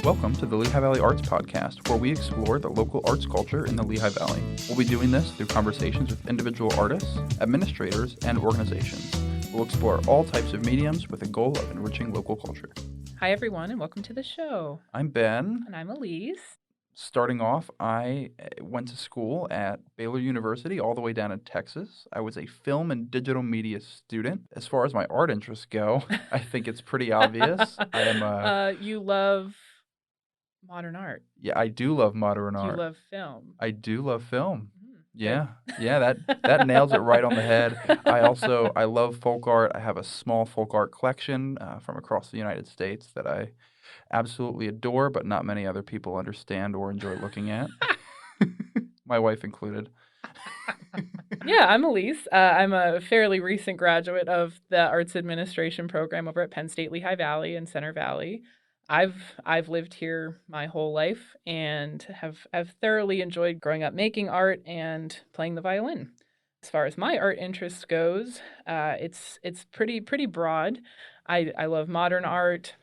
Welcome to the Lehigh Valley Arts Podcast, where we explore the local arts culture in the Lehigh Valley. We'll be doing this through conversations with individual artists, administrators, and organizations. We'll explore all types of mediums with the goal of enriching local culture. Hi, everyone, and welcome to the show. I'm Ben. And I'm Elise. Starting off, I went to school at Baylor University all the way down in Texas. I was a film and digital media student. As far as my art interests go, I think it's pretty obvious. I am you love modern art. Yeah, I do love modern art. You love film. I do love film. Good. Yeah, that nails it right on the head. I love folk art. I have a small folk art collection from across the United States that I absolutely adore, but not many other people understand or enjoy looking at. My wife included. Yeah, I'm Elise. I'm a fairly recent graduate of the Arts Administration program over at Penn State Lehigh Valley in Center Valley. I've lived here my whole life and have thoroughly enjoyed growing up making art and playing the violin. As far as my art interest goes, it's pretty broad. I love modern art.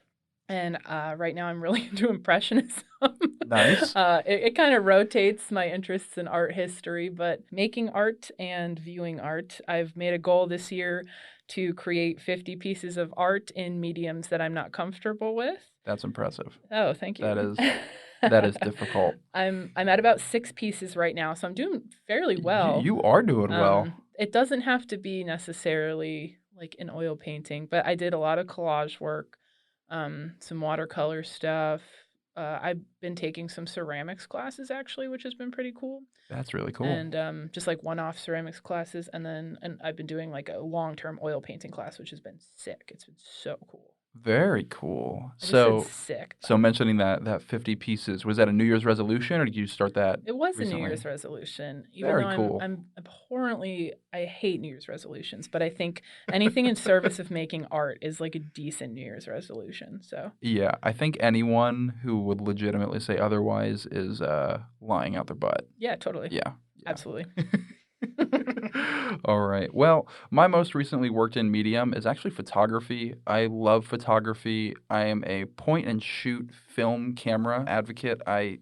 And right now I'm really into Impressionism. Nice. It kind of rotates my interests in art history, but making art and viewing art, I've made a goal this year to create 50 pieces of art in mediums that I'm not comfortable with. That's impressive. Oh, thank you. That is difficult. I'm at about 6 pieces right now, so I'm doing fairly well. You are doing well. It doesn't have to be necessarily like an oil painting, but I did a lot of collage work. Some watercolor stuff. I've been taking some ceramics classes actually, which has been pretty cool. That's really cool. And just like one-off ceramics classes, and I've been doing like a long-term oil painting class, which has been sick. It's been so cool. Very cool. Sick. So mentioning that 50 pieces, was that a New Year's resolution, or did you start that It was recently? a New Year's resolution. Very cool. I'm abhorrently, I hate New Year's resolutions, but I think anything in service of making art is like a decent New Year's resolution. So yeah, I think anyone who would legitimately say otherwise is lying out their butt. Yeah, totally. Yeah. Absolutely. All right. Well, my most recently worked in medium is actually photography. I love photography. I am a point and shoot film camera advocate. I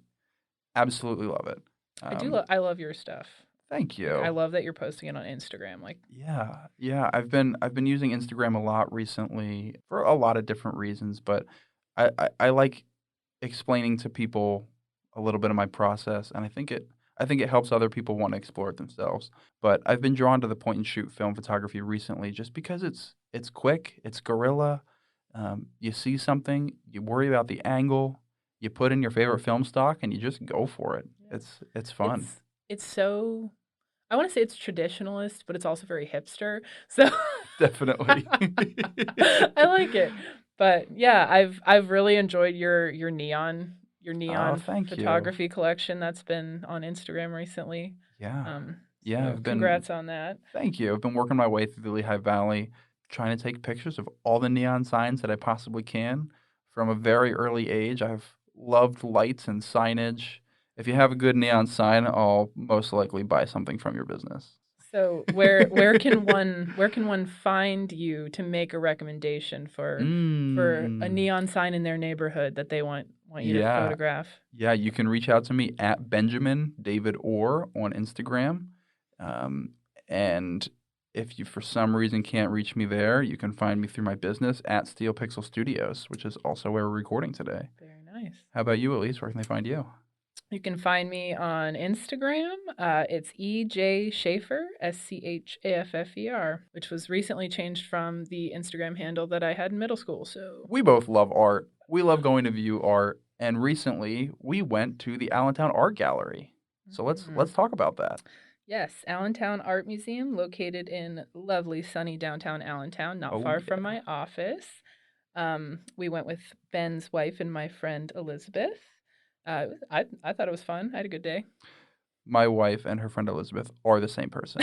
absolutely love it. I love your stuff. Thank you. I love that you're posting it on Instagram. Like, yeah. I've been using Instagram a lot recently for a lot of different reasons, but I like explaining to people a little bit of my process, and I think it helps other people want to explore it themselves. But I've been drawn to the point and shoot film photography recently just because it's quick, it's guerrilla. You see something, you worry about the angle, you put in your favorite film stock, and you just go for it. Yeah. It's fun. It's so, I want to say it's traditionalist, but it's also very hipster. So Definitely. I like it. But yeah, I've really enjoyed your neon photography collection that's been on Instagram recently. Yeah. Congrats on that. Thank you. I've been working my way through the Lehigh Valley, trying to take pictures of all the neon signs that I possibly can. From a very early age, I've loved lights and signage. If you have a good neon sign, I'll most likely buy something from your business. So where can one find you to make a recommendation for a neon sign in their neighborhood that they want you to photograph? Yeah, you can reach out to me at Benjamin David Orr on Instagram. And if you for some reason can't reach me there, you can find me through my business at Steel Pixel Studios, which is also where we're recording today. Very nice. How about you, Elise? Where can they find you? You can find me on Instagram. It's EJ Schaefer, SCHAFFER, which was recently changed from the Instagram handle that I had in middle school. So we both love art. We love going to view art. And recently, we went to the Allentown Art Gallery. So let's talk about that. Yes, Allentown Art Museum, located in lovely, sunny downtown Allentown, not far from my office. We went with Ben's wife and my friend Elizabeth. I thought it was fun. I had a good day. My wife and her friend Elizabeth are the same person.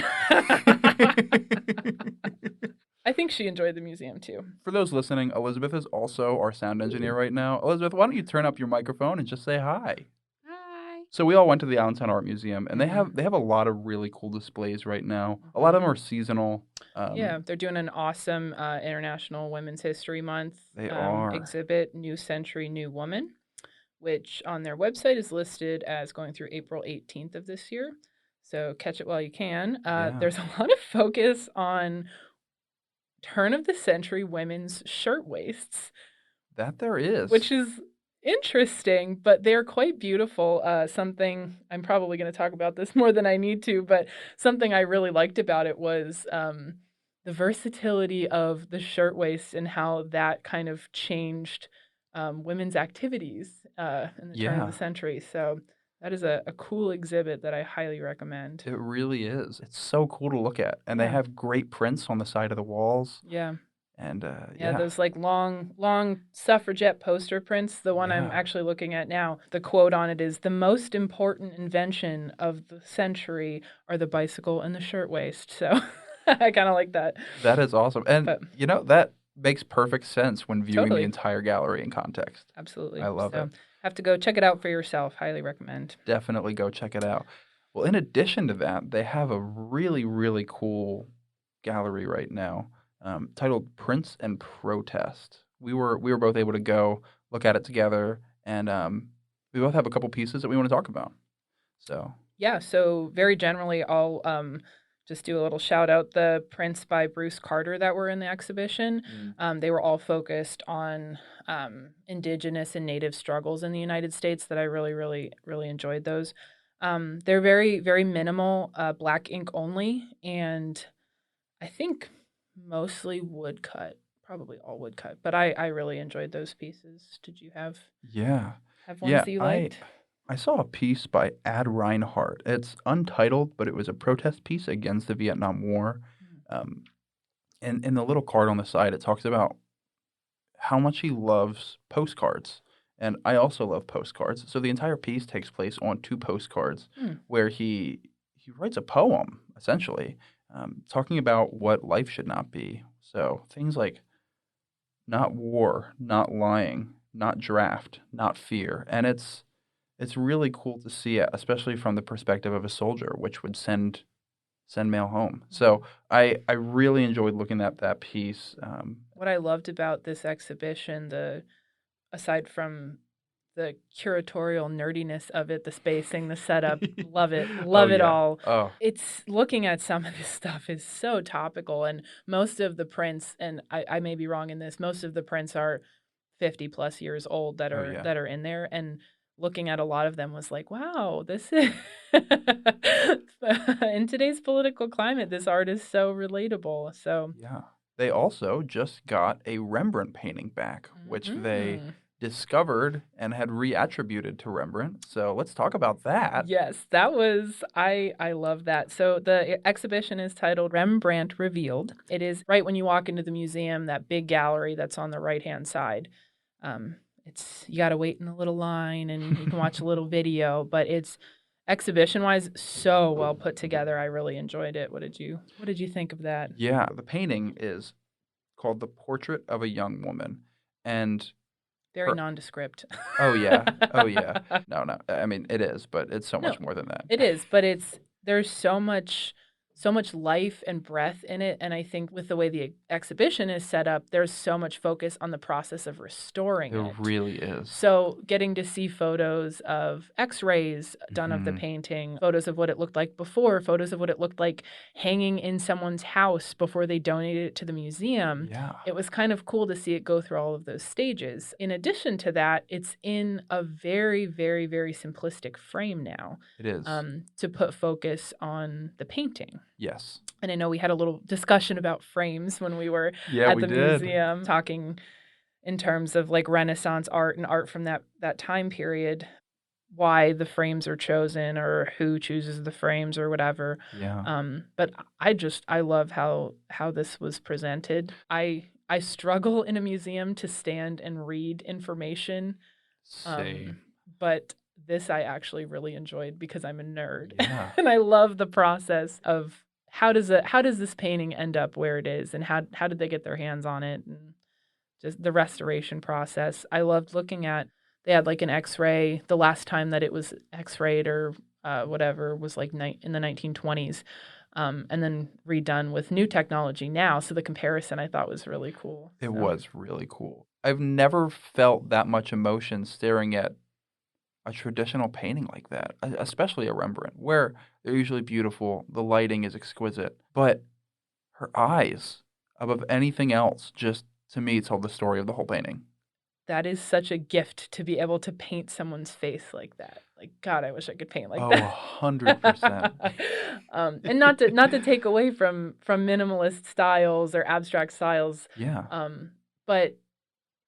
I think she enjoyed the museum too. For those listening, Elizabeth is also our sound engineer right now. Elizabeth, why don't you turn up your microphone and just say hi? Hi. So we all went to the Allentown Art Museum, and they have a lot of really cool displays right now. A lot of them are seasonal. Yeah, they're doing an awesome International Women's History Month exhibit, New Century, New Woman. which on their website is listed as going through April 18th of this year. So catch it while you can. Yeah, There's a lot of focus on turn of the century women's shirtwaists, that there is. which is interesting, but they're quite beautiful. Something I'm probably going to talk about this more than I need to, but something I really liked about it was the versatility of the shirtwaist and how that kind of changed women's activities in the turn of the Yeah, century. So that is a cool exhibit that I highly recommend. it really is. It's so cool to look at, and they Yeah, have great prints on the side of the walls. yeah. And Yeah, yeah, those like long suffragette poster prints. The one I'm yeah, actually looking at now, the quote on it is the most important invention of the century are the bicycle and the shirtwaist. So I kind of like that. that is awesome. And But that makes perfect sense when viewing the totally, entire gallery in context. I absolutely. love it. So have to go check it out for yourself. Highly recommend. Definitely go check it out. Well, in addition to that, they have a really, really cool gallery right now titled Prince and Protest. We were both able to go look at it together, and we both have a couple pieces that we want to talk about. So, Yeah, so very generally, I'll just do a little shout out the prints by Bruce Carter that were in the exhibition. mm, They were all focused on indigenous and native struggles in the United States that I really, really, really enjoyed those. They're very, very minimal, black ink only, and I think mostly woodcut, probably all woodcut, but I really enjoyed those pieces. Did you yeah, have ones yeah. that you I liked? I saw a piece by Ad Reinhardt. It's untitled, but it was a protest piece against the Vietnam War. Um, and in the little card on the side, it talks about how much he loves postcards. And I also love postcards. So the entire piece takes place on two postcards Hmm. where he writes a poem, essentially, talking about what life should not be. So things like not war, not lying, not draft, not fear. And it's really cool to see it, especially from the perspective of a soldier, which would send mail home. So I really enjoyed looking at that piece. What I loved about this exhibition, the aside from the curatorial nerdiness of it, the spacing, the setup, Oh love it yeah. all. Oh It's looking at some of this stuff is so topical, and most of the prints, and I may be wrong in this, most of the prints are 50 plus years old oh yeah. that are in there, and looking at a lot of them was like, wow, this is in today's political climate, this art is so relatable. So, Yeah. They also just got a Rembrandt painting back, which they mhm. discovered and had reattributed to Rembrandt. So let's talk about that. Yes, that was I love that. So the exhibition is titled Rembrandt Revealed. It is right when you walk into the museum, that big gallery that's on the right-hand side. Um, it's you got to wait in a little line and you can watch a little video, but it's exhibition-wise so well put together. I really enjoyed it. What did you think of that? Yeah, the painting is called The Portrait of a Young Woman. And Very her, nondescript. oh yeah, oh yeah. No, no. I mean, it is, but it's so No, much more than that. it is, but there's so much life and breath in it, and I think with the way the exhibition is set up, there's so much focus on the process of restoring There it. really is. So, getting to see photos of x-rays done of the Hmm. painting, photos of what it looked like before, photos of what it looked like hanging in someone's house before they donated it to the museum. Yeah, It was kind of cool to see it go through all of those stages. In addition to that, it's in a very, very, very simplistic frame now, it is. to put focus on the painting. Yes. And I know we had a little discussion about frames when we were Yeah, at we the did. museum talking in terms of like Renaissance art and art from that time period, why the frames are chosen or who chooses the frames or whatever. Yeah. But I love how this was presented. I struggle in a museum to stand and read information, um, Same. but this I actually really enjoyed because I'm a nerd Yeah. and I love the process of how does this painting end up where it is and how did they get their hands on it and just the restoration process. I loved looking at they had like an X-ray the last time that it was X-rayed or whatever was like in the 1920s, and then redone with new technology now. So the comparison I thought was really cool. It So was really cool. I've never felt that much emotion staring at a traditional painting like that, especially a Rembrandt, where they're usually beautiful, the lighting is exquisite, but her eyes, above anything else, just to me told the story of the whole painting. That is such a gift to be able to paint someone's face like that. Like, God, I wish I could paint like Oh, that. 100%. And not to take away from minimalist styles or abstract styles, Yeah, but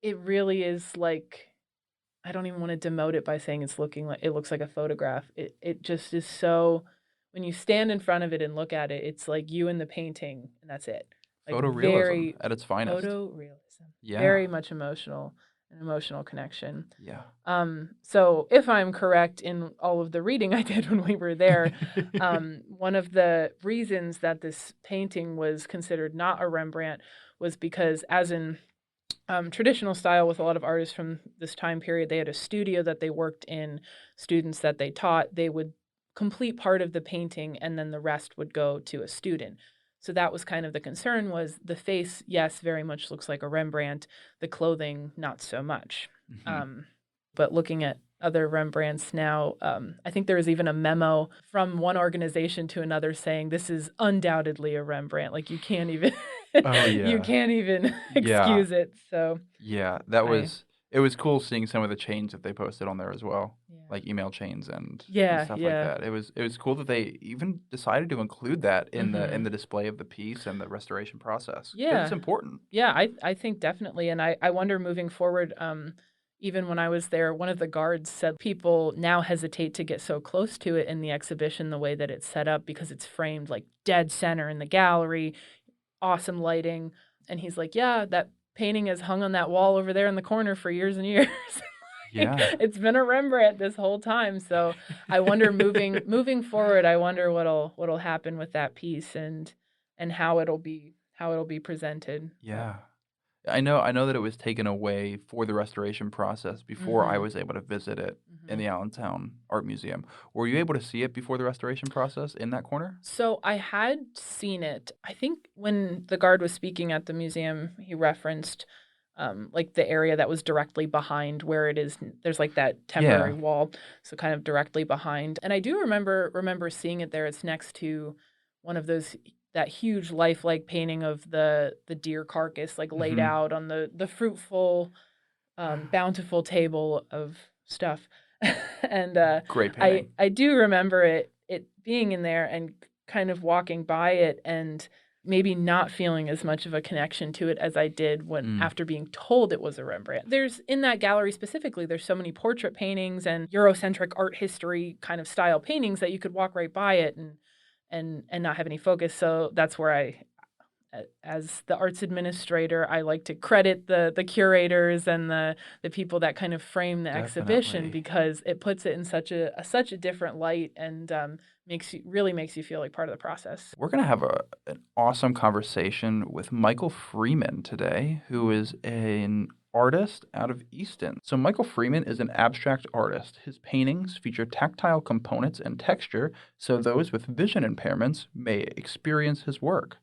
it really is like, I don't even want to demote it by saying it looks like a photograph. It just is so, when you stand in front of it and look at it, it's like you and the painting, and that's it. Like photorealism very at its finest. photorealism, Yeah, very much an emotional connection. yeah. So if I'm correct in all of the reading I did when we were there, one of the reasons that this painting was considered not a Rembrandt was because, as in traditional style with a lot of artists from this time period, they had a studio that they worked in, students that they taught. They would complete part of the painting and then the rest would go to a student. So that was kind of the concern, was the face, yes, very much looks like a Rembrandt, the clothing, not so much. Mhm. Um, but looking at other Rembrandts now, I think there was even a memo from one organization to another saying this is undoubtedly a Rembrandt. Like, you can't even Oh, you yeah. can't even Yeah. excuse it. So Yeah, that I was it was cool seeing some of the chains that they posted on there as well, yeah. like email chains and Yeah, stuff like yeah. that. It was cool that they even decided to include that in Mhm. the display of the piece and the restoration process because it's Yeah. important. Yeah, I think definitely, and I wonder moving forward, even when I was there, one of the guards said people now hesitate to get so close to it in the exhibition the way that it's set up because it's framed like dead center in the gallery, awesome lighting, and he's like, "Yeah, that painting is hung on that wall over there in the corner for years and years." Like, Yeah. it's been a Rembrandt this whole time. So I wonder, moving forward, I wonder what'll happen with that piece and how it'll be presented. But Yeah. I know that it was taken away for the restoration process before I mhm. was able to visit it in Mhm. the Allentown Art Museum. Were you able to see it before the restoration process in that corner? So I had seen it. I think when the guard was speaking at the museum, he referenced like the area that was directly behind where it is. There's like that temporary Yeah. wall, so kind of directly behind. And I do remember seeing it there. It's next to one of those, that huge lifelike painting of the deer carcass, like laid Mhm. out on the fruitful, bountiful table of stuff. And Great I painting. I do remember it being in there and kind of walking by it and maybe not feeling as much of a connection to it as I did when Mm. after being told it was a Rembrandt. There's, in that gallery specifically, there's so many portrait paintings and Eurocentric art history kind of style paintings that you could walk right by it and not have any focus. So that's where as the arts administrator, I like to credit the curators and the people that kind of frame the exhibition, Definitely. because it puts it in such a different light and makes you feel like part of the process. We're going to have an awesome conversation with Michael Freeman today, who is an artist out of Easton. So, Michael Freeman is an abstract artist. His paintings feature tactile components and texture, so those with vision impairments may experience his work.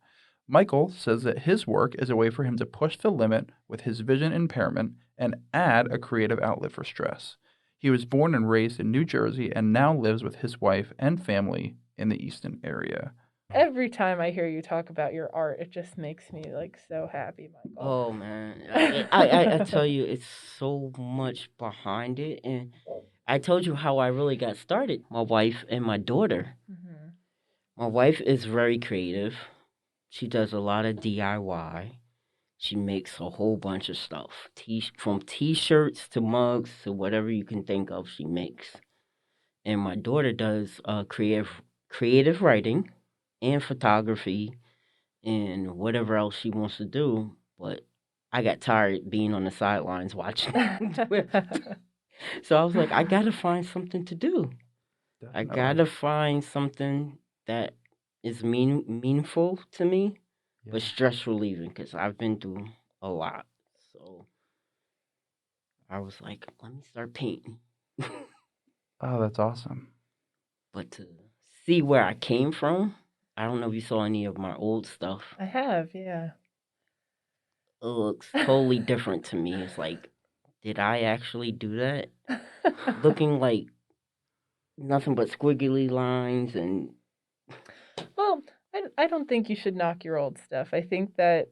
Michael says that his work is a way for him to push the limit with his vision impairment and add a creative outlet for stress. He was born and raised in New Jersey and now lives with his wife and family in the Easton area. Every time I hear you talk about your art, it just makes me like so happy, Michael. Oh man, I tell you, it's so much behind it, and I told you how I really got started. My wife and my daughter. Mhm. My wife is very creative. She does a lot of DIY. She makes a whole bunch of stuff, from T-shirts to mugs to whatever you can think of. She makes, and my daughter does creative writing and photography and whatever else she wants to do. But I got tired being on the sidelines watching them do it. So I was like, I gotta find something to do. I Definitely. gotta find something that is meaningful to me, but Yeah. stress relieving because I've been through a lot. So I was like, let me start painting. Oh, that's awesome. But to see where I came from, I don't know if you saw any of my old stuff. I have, yeah. It looks totally different to me. It's like did I actually do that? Looking like nothing but squiggly lines and Well, I don't think you should knock your old stuff. I think that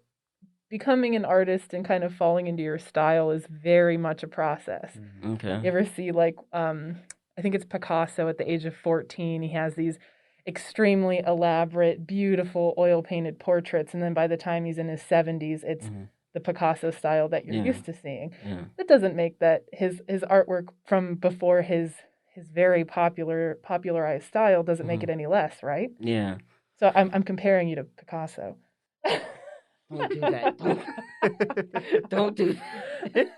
becoming an artist and kind of falling into your style is very much a process. okay. You ever see like I think it's Picasso at the age of 14, he has these extremely elaborate, beautiful oil painted portraits, and then by the time he's in his 70s, it's hmm the Picasso style that you're Yeah, used to seeing. yeah, That doesn't make that his artwork from before his very popularized style doesn't make hmm it any less, right? yeah. So I'm comparing you to Picasso. Don't do that. Don't do that.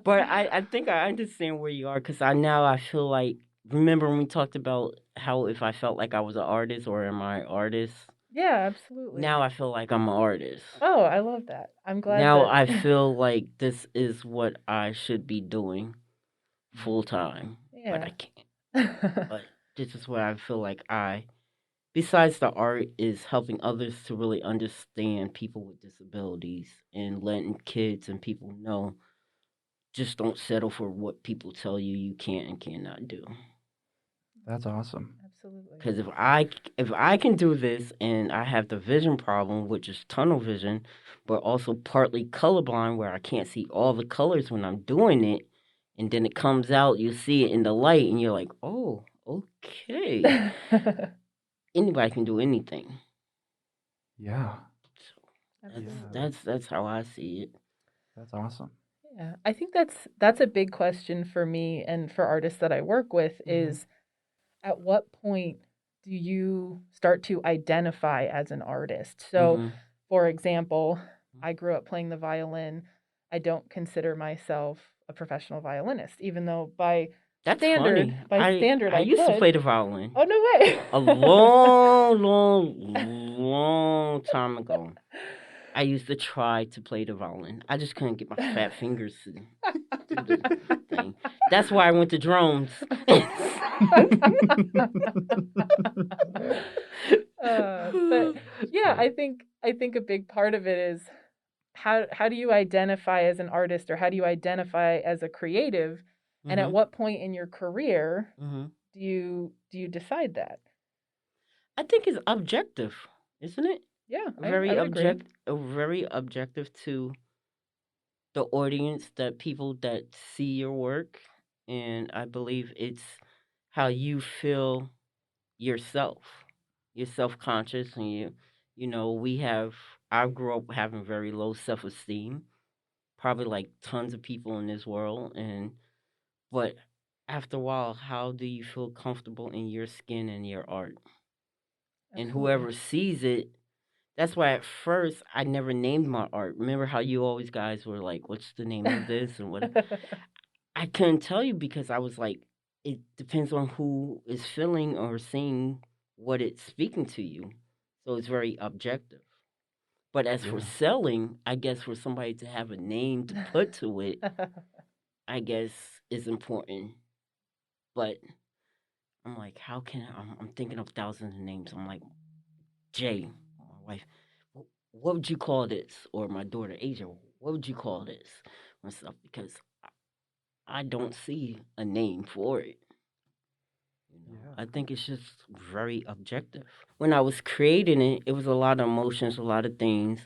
But I think I understand where you are because I feel like remember when we talked about how if I felt like I was an artist or am I an artist? Yeah, absolutely. Now I feel like I'm an artist. Oh, I love that. I'm glad Now that I feel like this is what I should be doing full time, but I yeah. can't. But this is what I feel like besides the art, is helping others to really understand people with disabilities and letting kids and people know just don't settle for what people tell you you can't and cannot do. That's awesome. Absolutely. Because if I can do this and I have the vision problem, which is tunnel vision, but also partly colorblind, where I can't see all the colors when I'm doing it, and then it comes out, you see it in the light, and you're like, oh, okay. Anybody can do anything. Yeah. So that's Absolutely. that's that's how I see it. That's awesome. Yeah. I think that's a big question for me and for artists that I work with Mm-hmm. is at what point do you start to identify as an artist? So, Mm-hmm. for example, I grew up playing the violin. I don't consider myself a professional violinist, even though That's funny. by standard I I used to could. play the violin Oh, no way. a long, long, long time ago. I used to try to play the violin. I just couldn't get my fat fingers to do the thing. That's why I went to drums. But yeah, I think a big part of it is how do you identify as an artist or how do you identify as a creative, and at hmm what point in your career hmm do you decide that? I think it's objective, isn't it? Yeah, I would agree. Very objective to the audience, that people that see your work, and I believe it's how you feel yourself. You're self-conscious, and you know, I grew up having very low self-esteem, probably like tons of people in this world, and but after a while, how do you feel comfortable in your skin and your art? And Absolutely. whoever sees it, that's why at first I never named my art. Remember how you always guys were like, "What's the name of this?" and what? I couldn't tell you because I was like, it depends on who is feeling or seeing what it's speaking to you. So it's very objective. But as for Yeah. selling, I guess for somebody to have a name to put to it, I guess is important. But I'm like, how can I'm thinking of thousands of names. I'm like, Jay, my wife, what would you call this? Or my daughter, Asia, what would you call this? And stuff, because I don't see a name for it. Yeah. I think it's just very objective. When I was creating it, it was a lot of emotions, a lot of things.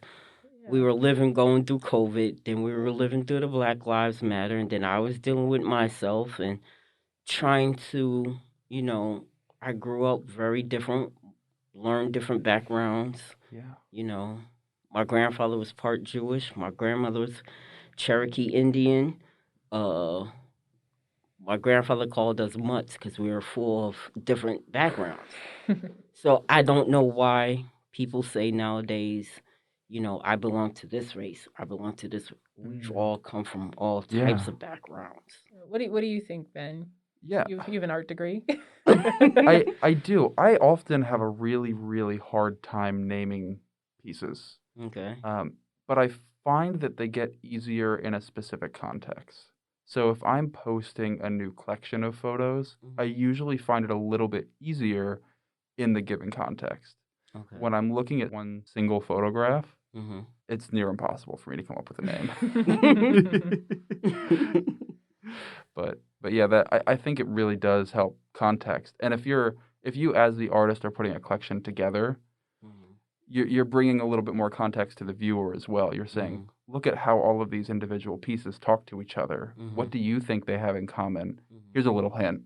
We Yeah. were living, going through COVID, then we were living through the Black Lives Matter, and then I was dealing with myself and trying to, you know, I grew up very different, learned different backgrounds. Yeah. You know, my grandfather was part Jewish, my grandmother was Cherokee Indian. Uh, my grandfather called us mutts because we were full of different backgrounds. So I don't know why people say nowadays, you know, I belong to this race, I belong to this. We've Mm. all come from all Yeah. types of backgrounds. What do you think, Ben? Yeah. You have an art degree? I do. I often have a really, really hard time naming pieces. Okay. But I find that they get easier in a specific context. So if I'm posting a new collection of photos, I Mhm. usually find it a little bit easier in the given context. Okay. When I'm looking at one single photograph, Mm-hmm. it's near impossible for me to come up with a name. But yeah, that I think it really does help context. And if you as the artist are putting a collection together, Mm-hmm. you're bringing a little bit more context to the viewer as well. You're saying, Mm-hmm. look at how all of these individual pieces talk to each other. Mm-hmm. What do you think they have in common? Mm-hmm. Here's a little hint.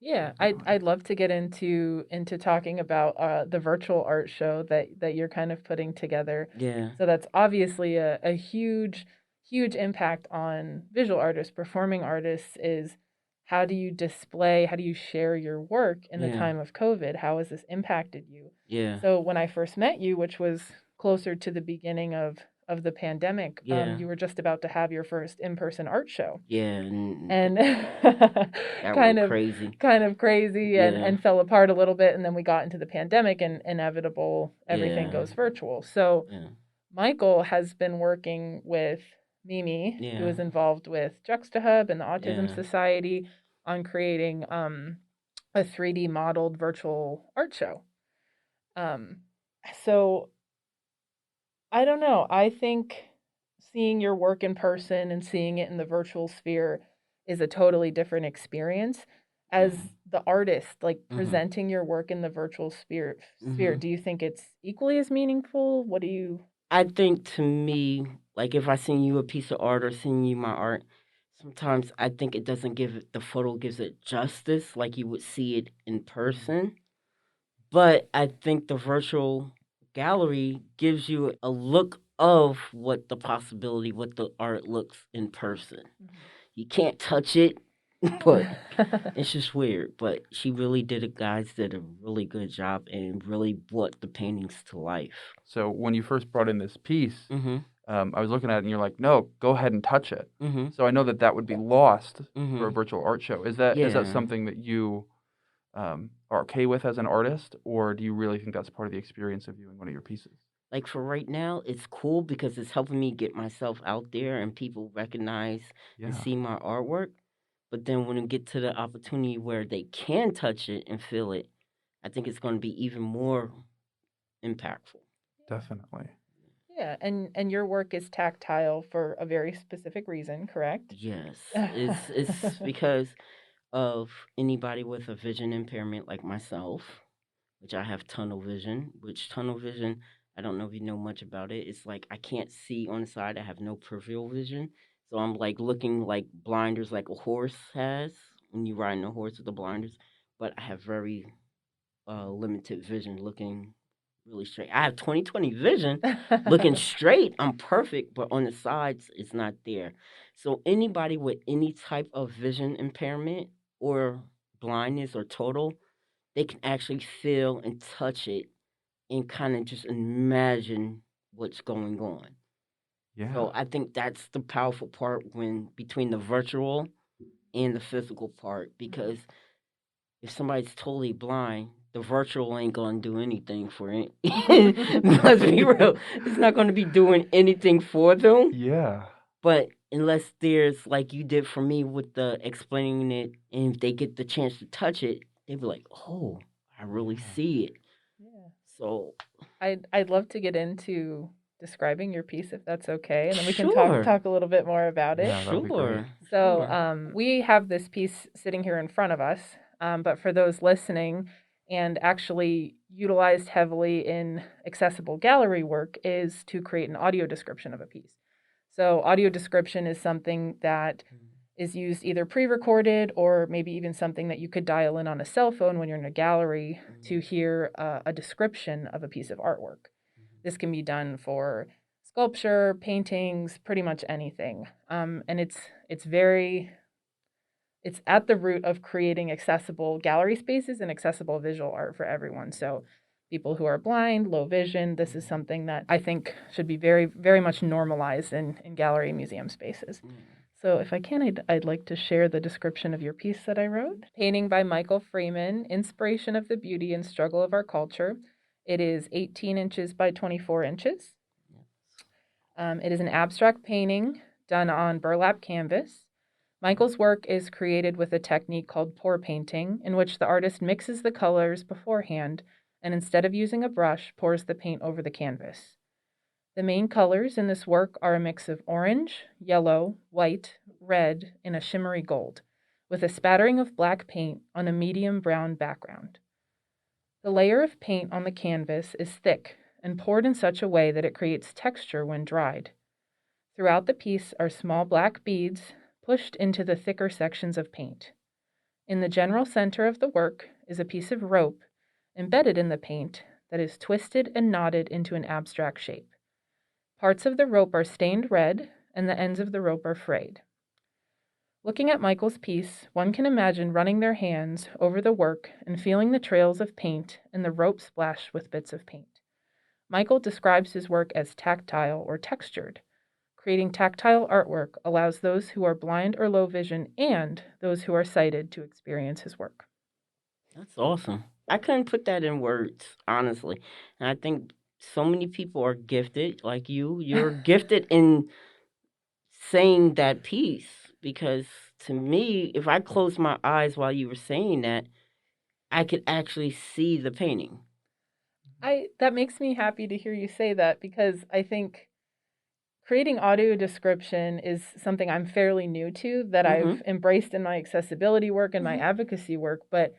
Yeah, I'd love to get into talking about the virtual art show that you're kind of putting together. Yeah. So that's obviously a huge impact on visual artists, performing artists is how do you display, how do you share your work in the Yeah. time of COVID? How has this impacted you? Yeah. So when I first met you, which was closer to the beginning of the pandemic, Yeah. you were just about to have your first in-person art show. Yeah. And And that kind went of crazy. kind of crazy Yeah. and fell apart a little bit, and then we got into the pandemic and inevitable everything Yeah. goes virtual. So Yeah. Michael has been working with Mimi, who Yeah. is involved with JuxtaHub and the Autism Yeah. Society, on creating a 3D modeled virtual art show. Um, so I don't know. I think seeing your work in person and seeing it in the virtual sphere is a totally different experience. As Yeah. the artist, like Mm-hmm. presenting your work in the virtual sphere, Mm-hmm. do you think it's equally as meaningful? What do you I think to me, like if I send you a piece of art or send you my art, sometimes I think it doesn't give it, the photo gives it justice like you would see it in person. But I think the virtual gallery gives you a look of what the possibility, what the art looks in person. You can't touch it, but it's just weird. But she really did it, guys did a really good job and really brought the paintings to life. So when you first brought in this piece, Mm-hmm. I was looking at it and you're like, no, go ahead and touch it. Mm-hmm. So I know that that would be lost for a Mm-hmm. virtual art show. Is that Yeah. something that you are okay with as an artist, or do you really think that's part of the experience of viewing one of your pieces? Like for right now, it's cool because it's helping me get myself out there and people recognize and Yeah, see my artwork. But then when we get to the opportunity where they can touch it and feel it, I think it's going to be even more impactful. definitely. Yeah, and your work is tactile for a very specific reason, correct? Yes, it's because of anybody with a vision impairment like myself, which I have tunnel vision. Which tunnel vision, I don't know if you know much about it. It's like I can't see on the side. I have no peripheral vision, so I'm like looking like blinders, like a horse has when you ride a horse with the blinders. But I have very limited vision, looking really straight. I have 20/20 vision, looking straight. I'm perfect, but on the sides, it's not there. So anybody with any type of vision impairment or blindness or total, they can actually feel and touch it and kind of just imagine what's going on. Yeah, So I think that's the powerful part when between the virtual and the physical part because if somebody's totally blind, the virtual ain't gonna do anything for it. Let's be real, it's not gonna be doing anything for them. yeah, But unless there's like you did for me with the explaining it, and if they get the chance to touch it, they be like, "Oh, I really yeah. see it." Yeah. So I'd love to get into describing your piece if that's okay, and then we can sure, talk a little bit more about it. Yeah, that would be great. sure, So, sure. we have this piece sitting here in front of us, but for those listening and actually utilized heavily in accessible gallery work is to create an audio description of a piece. So, audio description is something that is used either pre-recorded or maybe even something that you could dial in on a cell phone when you're in a gallery to hear a description of a piece of artwork. This can be done for sculpture, paintings, pretty much anything. And it's at the root of creating accessible gallery spaces and accessible visual art for everyone. So people who are blind, low vision, this is something that I think should be very, very much normalized in gallery museum spaces. So if I can, I'd like to share the description of your piece that I wrote. Painting by Michael Freeman, Inspiration of the Beauty and Struggle of Our Culture. It is 18 inches by 24 inches. It is an abstract painting done on burlap canvas. Michael's work is created with a technique called pour painting, in which the artist mixes the colors beforehand and instead of using a brush, pours the paint over the canvas. The main colors in this work are a mix of orange, yellow, white, red, and a shimmery gold, with a spattering of black paint on a medium brown background. The layer of paint on the canvas is thick and poured in such a way that it creates texture when dried. Throughout the piece are small black beads pushed into the thicker sections of paint. In the general center of the work is a piece of rope embedded in the paint that is twisted and knotted into an abstract shape. Parts of the rope are stained red, and the ends of the rope are frayed. Looking at Michael's piece, one can imagine running their hands over the work and feeling the trails of paint and the rope splashed with bits of paint. Michael describes his work as tactile or textured. Creating tactile artwork allows those who are blind or low vision and those who are sighted to experience his work. That's awesome. I couldn't put that in words, honestly. And I think so many people are gifted, like you. You're gifted in saying that piece because to me, if I closed my eyes while you were saying that, I could actually see the painting. That makes me happy to hear you say that because I think creating audio description is something I'm fairly new to that Mm-hmm. I've embraced in my accessibility work and my Mm-hmm. advocacy work, but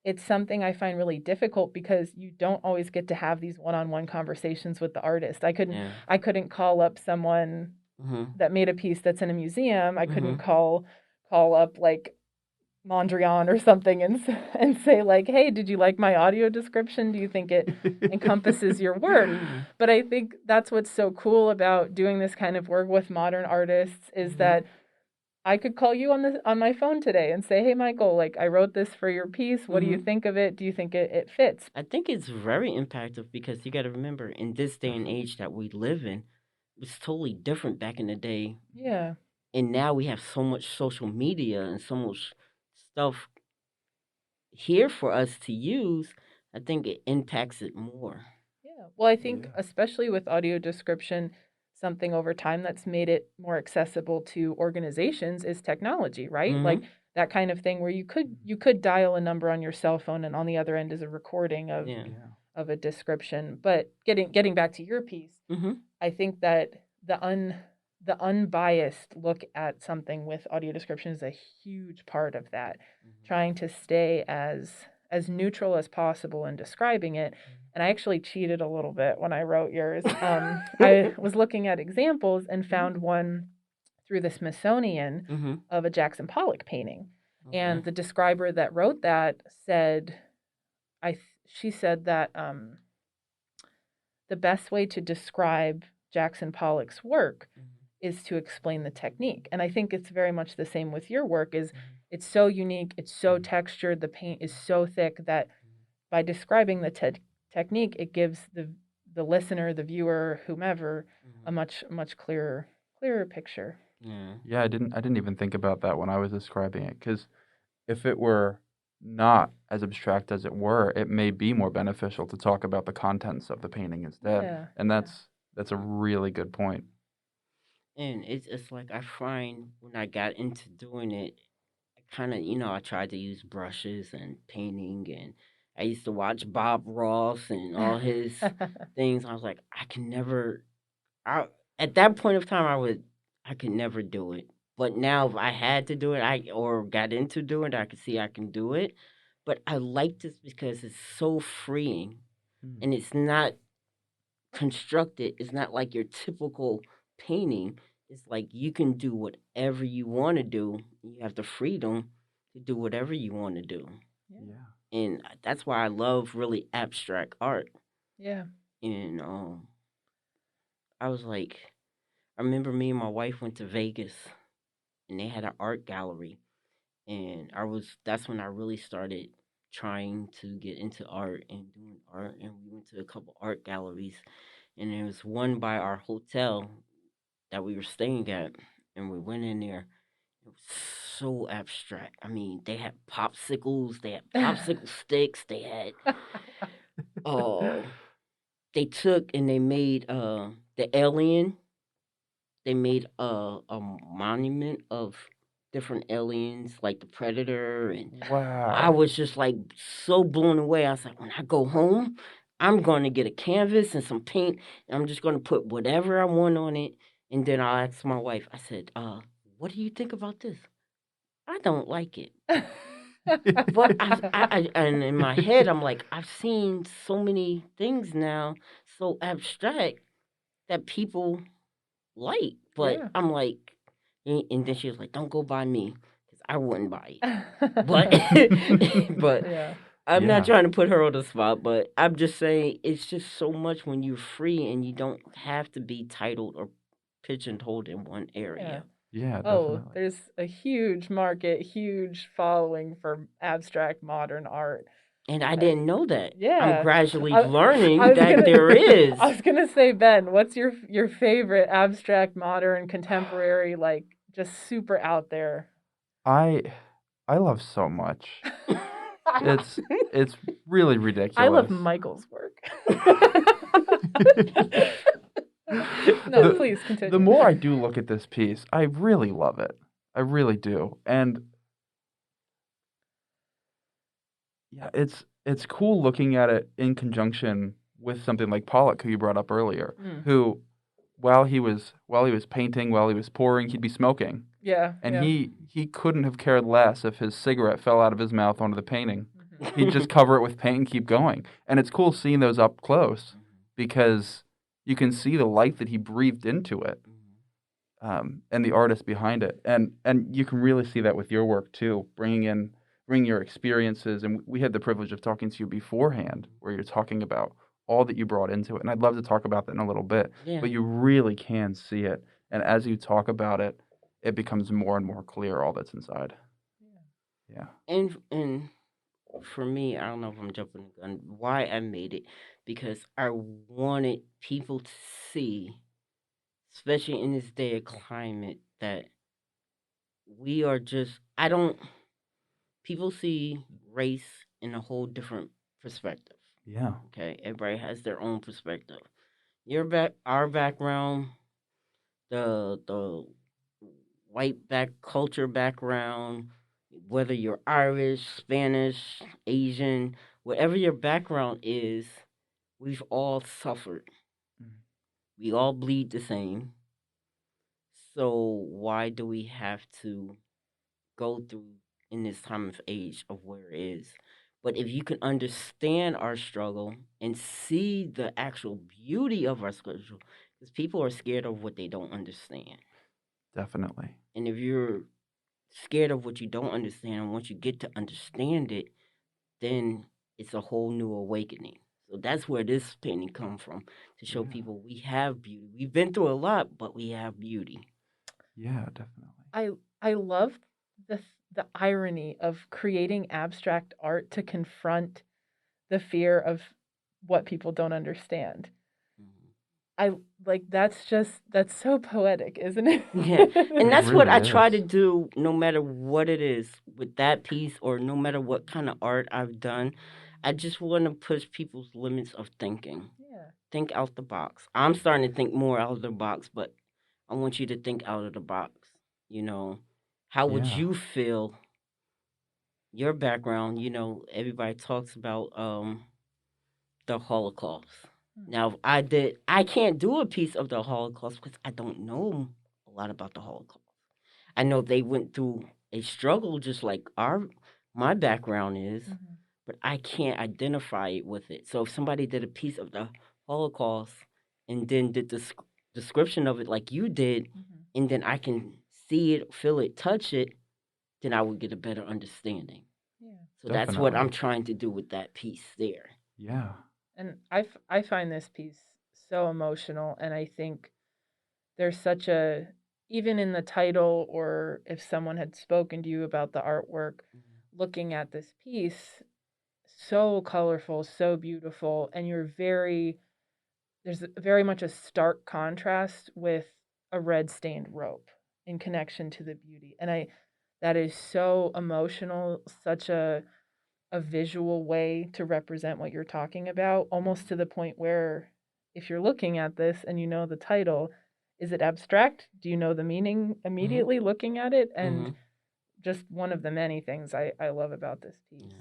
it's something I find really difficult because you don't always get to have these one-on-one conversations with the artist. Yeah. I couldn't call up someone Mm-hmm. that made a piece that's in a museum. I couldn't Mm-hmm. call up like Mondrian or something and say like, "Hey, did you like my audio description? Do you think it encompasses your work?" But I think that's what's so cool about doing this kind of work with modern artists is that I could call you on my phone today and say, "Hey, Michael, like I wrote this for your piece. What do you Mm-hmm. think of it? Do you think it fits?" I think it's very impactful because you got to remember in this day and age that we live in, it's totally different back in the day. Yeah. And now we have so much social media and so much stuff here for us to use. I think it impacts it more. Yeah. Well, I think Yeah. especially with audio description, something over time that's made it more accessible to organizations is technology, right? Mm-hmm. Like that kind of thing where you could dial a number on your cell phone and on the other end is a recording Yeah. Yeah. of a description. But getting back to your piece, Mm-hmm. I think that the unbiased look at something with audio description is a huge part of that. Trying to stay as neutral as possible in describing it. And I actually cheated a little bit when I wrote yours. I was looking at examples and found one through the Smithsonian Mm-hmm. of a Jackson Pollock painting. Okay. And the describer that wrote that said, she said that the best way to describe Jackson Pollock's work is to explain the technique. And I think it's very much the same with your work is it's so unique, it's so textured, the paint is so thick that by describing the technique, it gives the listener, the viewer, whomever, a much clearer picture. Yeah. Yeah, I didn't even think about that when I was describing it because if it were not as abstract as it were, it may be more beneficial to talk about the contents of the painting instead. Yeah. And that's a really good point. And it's like I find when I got into doing it, I kind of I tried to use brushes and painting, and I used to watch Bob Ross and all his things. I was like, I can never. I At that point of time, I could never do it. But now, if I had to do it, or got into doing it, I could see I can do it. But I like this because it's so freeing, Mm. and it's not constructed. It's not like your typical painting. It's like you can do whatever you want to do. You have the freedom to do whatever you want to do. Yeah. And that's why I love really abstract art. Yeah. And I was like, I remember me and my wife went to Vegas, and they had an art gallery, and that's when I really started trying to get into art and doing art. And we went to a couple art galleries, and there was one by our hotel that we were staying at, and we went in there. It was so abstract. I mean, they had popsicles, they had popsicle sticks, they had oh, they took and they made the alien. They made a monument of different aliens, like the Predator, and I Wow. was just like so blown away. I was like, when I go home, I'm going to get a canvas and some paint, and I'm just going to put whatever I want on it. And then I'll ask my wife, I said, what do you think about this? I don't like it. But and in my head, I'm like, I've seen so many things now, so abstract that people like. But Yeah. I'm like, and then she was like, don't go by me, because I wouldn't buy it. But Yeah. I'm not Yeah. trying to put her on the spot, but I'm just saying it's just so much when you're free and you don't have to be titled or pigeonholed in one Yeah. area. Yeah, Oh, definitely. there's a huge market, huge following for abstract modern art. And I I, didn't know that. I'm yeah. gradually I, I learning was that gonna there is. I was gonna say, Ben, what's your favorite abstract modern contemporary, like just super out there? I I love so much. It's it's really I love ridiculous. Michael's work. No, the please the continue. more I do look at this piece, I really love it. I really do. And yeah, it's cool looking at it in conjunction with something like Pollock, who you brought up earlier, Mm. who while he was painting, while he was pouring, he'd be smoking. Yeah, And yeah. he couldn't have cared less if his cigarette fell out of his mouth onto the painting. Mhm. He'd just cover it with paint and keep going. And it's cool seeing those up close because you can see the life that he breathed into it, and the artist behind it. And you can really see that with your work too, bringing your experiences. And we had the privilege of talking to you beforehand, where you're talking about all that you brought into it. And I'd love to talk about that in a little bit, Yeah. but you really can see it. And as you talk about it, it becomes more and more clear all that's inside. Yeah. And for me, I don't know if I'm jumping the gun. Why I made it, because I wanted people to see, especially in this day of climate, that we are just. I don't. People see race in a whole different perspective. Yeah. Okay, everybody has their own perspective. Our background, the white culture background, whether you're Irish, Spanish, Asian, whatever your background is, we've all suffered. Mm. We all bleed the same. So why do we have to go through in this time of age of where it is? But if you can understand our struggle and see the actual beauty of our struggle, because people are scared of what they don't understand. Definitely. And if you're scared of what you don't understand, and once you get to understand it, then it's a whole new awakening. So that's where this painting come from, to show Yeah. people we have beauty. We've been through a lot, but we have beauty. Yeah, definitely. I love the the irony of creating abstract art to confront the fear of what people don't understand. Mhm. I like that's so poetic, isn't it? Yeah, and It that's what really I try is. to do no matter what it is with that piece or no matter what kind of art I've done. I just want to push people's limits of thinking. Yeah. Think out the box. I'm starting to think more out of the box, but I want you to think out of the box. You know, how would Yeah. you feel your background? Everybody talks about the Holocaust. Hmm. Now, I can't do a piece of the Holocaust because I don't know a lot about the Holocaust. I know they went through a struggle just like my background is, Mhm. but I can't identify it with it. So if somebody did a piece of the Holocaust and then did the description of it like you did, Mhm. and then I can see it, feel it, touch it, then I would get a better understanding. Yeah. So that's what I'm Definitely. trying to do with that piece there. Yeah. And I find this piece so emotional, and I think there's such a, even in the title, or if someone had spoken to you about the artwork, looking at this piece, so colorful, so beautiful, and there's very much a stark contrast with a red stained rope in connection to the beauty. And that is so emotional, such a visual way to represent what you're talking about, almost to the point where if you're looking at this and you know the title, is it abstract? Do you know the meaning Mm-hmm. immediately looking at it? Mm-hmm. And just one of the many things I love about this piece. Yeah.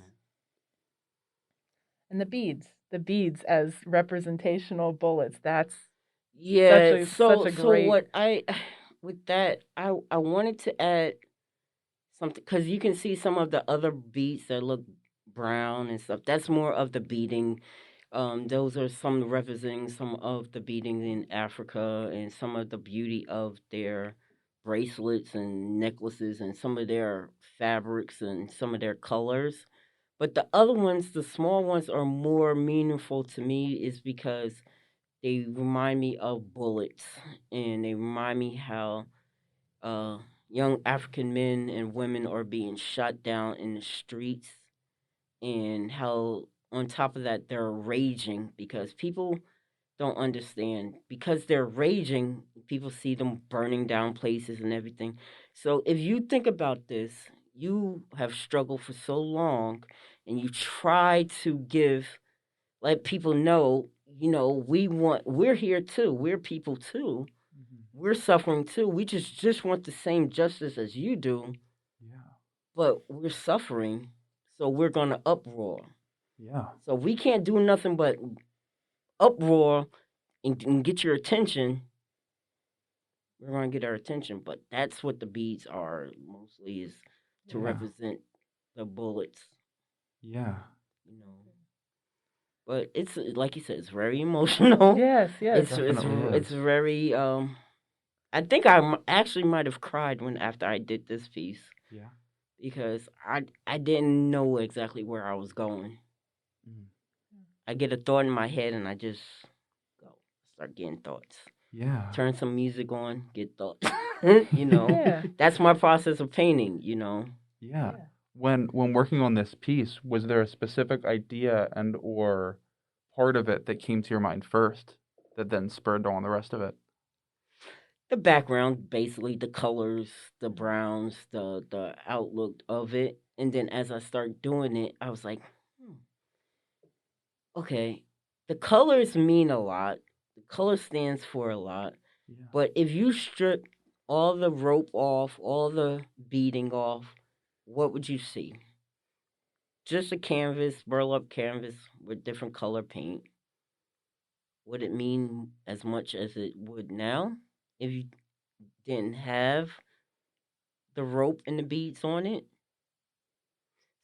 And the beads. the beads as representational bullets. That's Yeah. such So a so great. what I with that I wanted to add something because you can see some of the other beats that look brown and stuff. That's more of the beading. Those are some representing some of the beading in Africa and some of the beauty of their bracelets and necklaces and some of their fabrics and some of their colors. But the other ones, the small ones, are more meaningful to me, is because they remind me of bullets and they remind me how uh, young African men and women are being shot down in the streets, and how, on top of that, they're raging because people don't understand. Because they're raging, people see them burning down places and everything. So if you think about this, you have struggled for so long and you try to let people know, we're here too. We're people too. Mhm. We're suffering too. We just want the same justice as you do, Yeah. but we're suffering, so we're gonna uproar. Yeah. So we can't do nothing but uproar and get your attention. We're gonna get our attention, but that's what the beads are mostly, is to Yeah. represent the bullets, Yeah. you know. But it's like you said, it's very emotional. Yes, yes. Definitely It's is. very I think actually might have cried when after I did this piece, Yeah. because I didn't know exactly where I was going. Mm. I get a thought in my head and I just go start getting thoughts. Yeah. Turn some music on, get thoughts. you know, Yeah. that's my process of painting. You know, Yeah. Yeah. When working on this piece, was there a specific idea and or part of it that came to your mind first that then spurred on the rest of it? the background, basically the colors, the browns, the outlook of it, and then as I start doing it, I was like, hmm, okay, the colors mean a lot. The color stands for a lot. Yeah. But if you strip all the rope off, all the beading off, what would you see? Just a canvas, burlap canvas with different color paint. Would it mean as much as it would now if you didn't have the rope and the beads on it?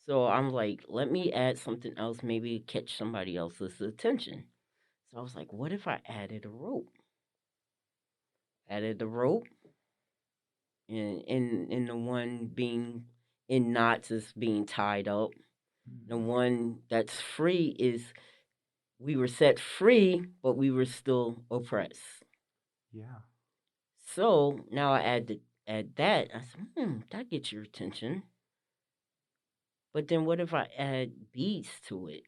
So I'm like, let me add something else, maybe catch somebody else's attention. So I was like, what if I added a rope? Added the rope, and the one being in knots is being tied up. Mm. The one that's free is, we were set free, but we were still oppressed. Yeah. So now add that. I said, that gets your attention. But then what if I add beads to it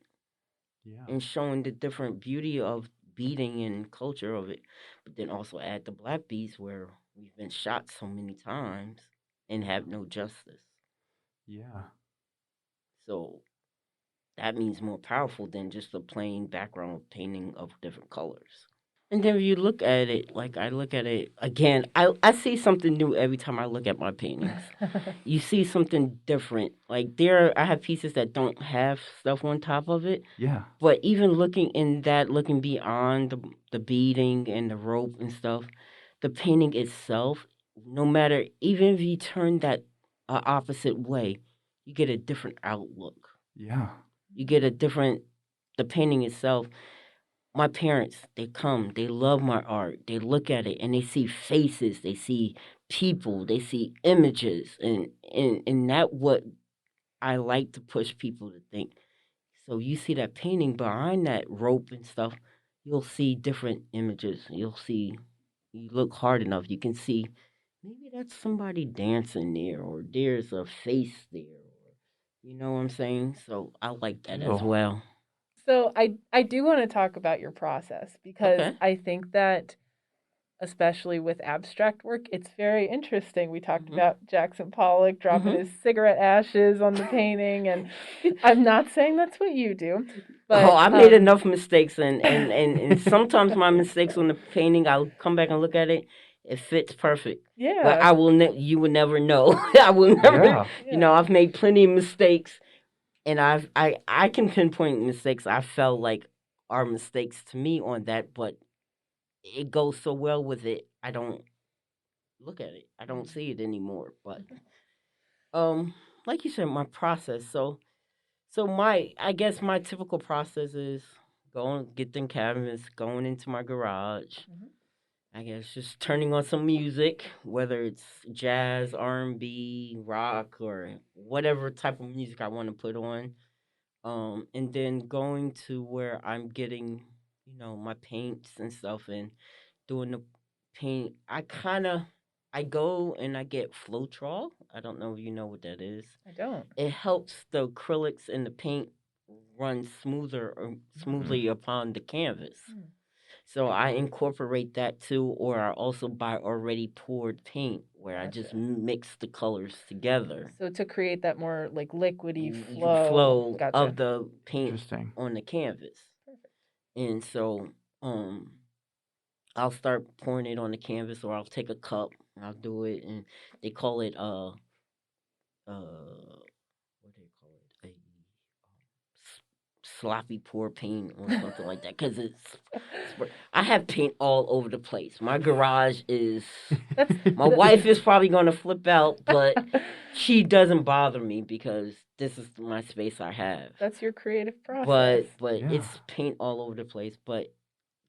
Yeah. and showing the different beauty of beading and culture of it? But then also add the black beads where we've been shot so many times and have no justice. Yeah. So that means more powerful than just a plain background painting of different colors. And then if you look at it, like I look at it again, I see something new every time I look at my paintings. You see something different. Like I have pieces that don't have stuff on top of it. Yeah. But even looking beyond the beading and the rope and stuff, the painting itself, no matter, even if you turn that opposite way, you get a different outlook. Yeah. You get the painting itself. My parents, they come, they love my art, they look at it and they see faces, they see people, they see images, and that what I like to push people to think. So you see that painting behind that rope and stuff, you'll see different images. You look hard enough, you can see maybe that's somebody dancing there, or there's a face there, or you know what I'm saying? So I like that as Cool. well. So I do want to talk about your process because Okay. I think that especially with abstract work, it's very interesting. We talked hmm about Jackson Pollock dropping hmm his cigarette ashes on the painting, and I'm not saying that's what you do, Oh, but I made enough mistakes, and sometimes my mistakes on the painting, I'll come back and look at it. It fits perfect, but yeah, you will never know. I will never, Yeah. yeah, I've made plenty of mistakes, and I can pinpoint mistakes I felt like are mistakes to me on that, but it goes so well with it. I don't look at it. I don't see it anymore. But like you said, my process. So my I guess my typical process is going get them cabinets, going into my garage. Mhm. I guess just turning on some music, whether it's jazz, R&B, rock, or whatever type of music I want to put on. And then going to where I'm getting, my paints and stuff and doing the paint. I go and I get Floetrol. I don't know if you know what that is. I don't. It helps the acrylics and the paint run smoother or smoothly upon the canvas. Mm. So I incorporate that too, or I also buy already poured paint where I just Gotcha. mix the colors together. So to create that more like liquidy The flow Gotcha. of the paint Interesting. on the canvas. Perfect. And so I'll start pouring it on the canvas, or I'll take a cup and I'll do it, and they call it what do they call it, a sloppy pour paint or something like that, because I have paint all over the place. My garage is my wife is probably gonna flip out, but she doesn't bother me because this is my space I have. That's your creative process. But Yeah. it's paint all over the place. But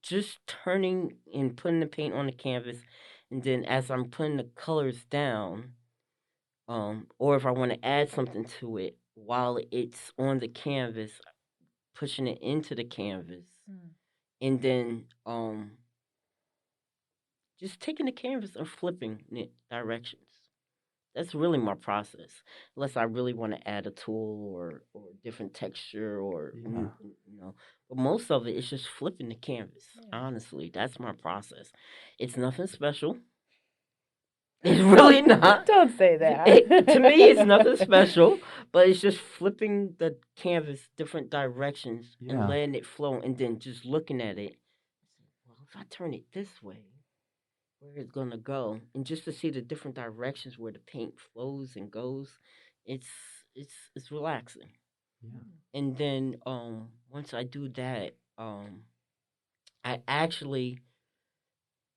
just turning and putting the paint on the canvas, and then as I'm putting the colors down, or if I want to add something to it while it's on the canvas, pushing it into the canvas, and then just taking the canvas and flipping it directions. That's really my process. Unless I really want to add a tool or different texture or Yeah. But most of it is just flipping the canvas. Yeah. Honestly, that's my process. It's nothing special. It's really not. Don't say that. To me, it's nothing special, but it's just flipping the canvas different directions and Yeah. letting it flow, and then just looking at it. Well, if I turn it this way, where it's gonna go, and just to see the different directions where the paint flows and goes, it's it's relaxing. Yeah. And then once I do that, I actually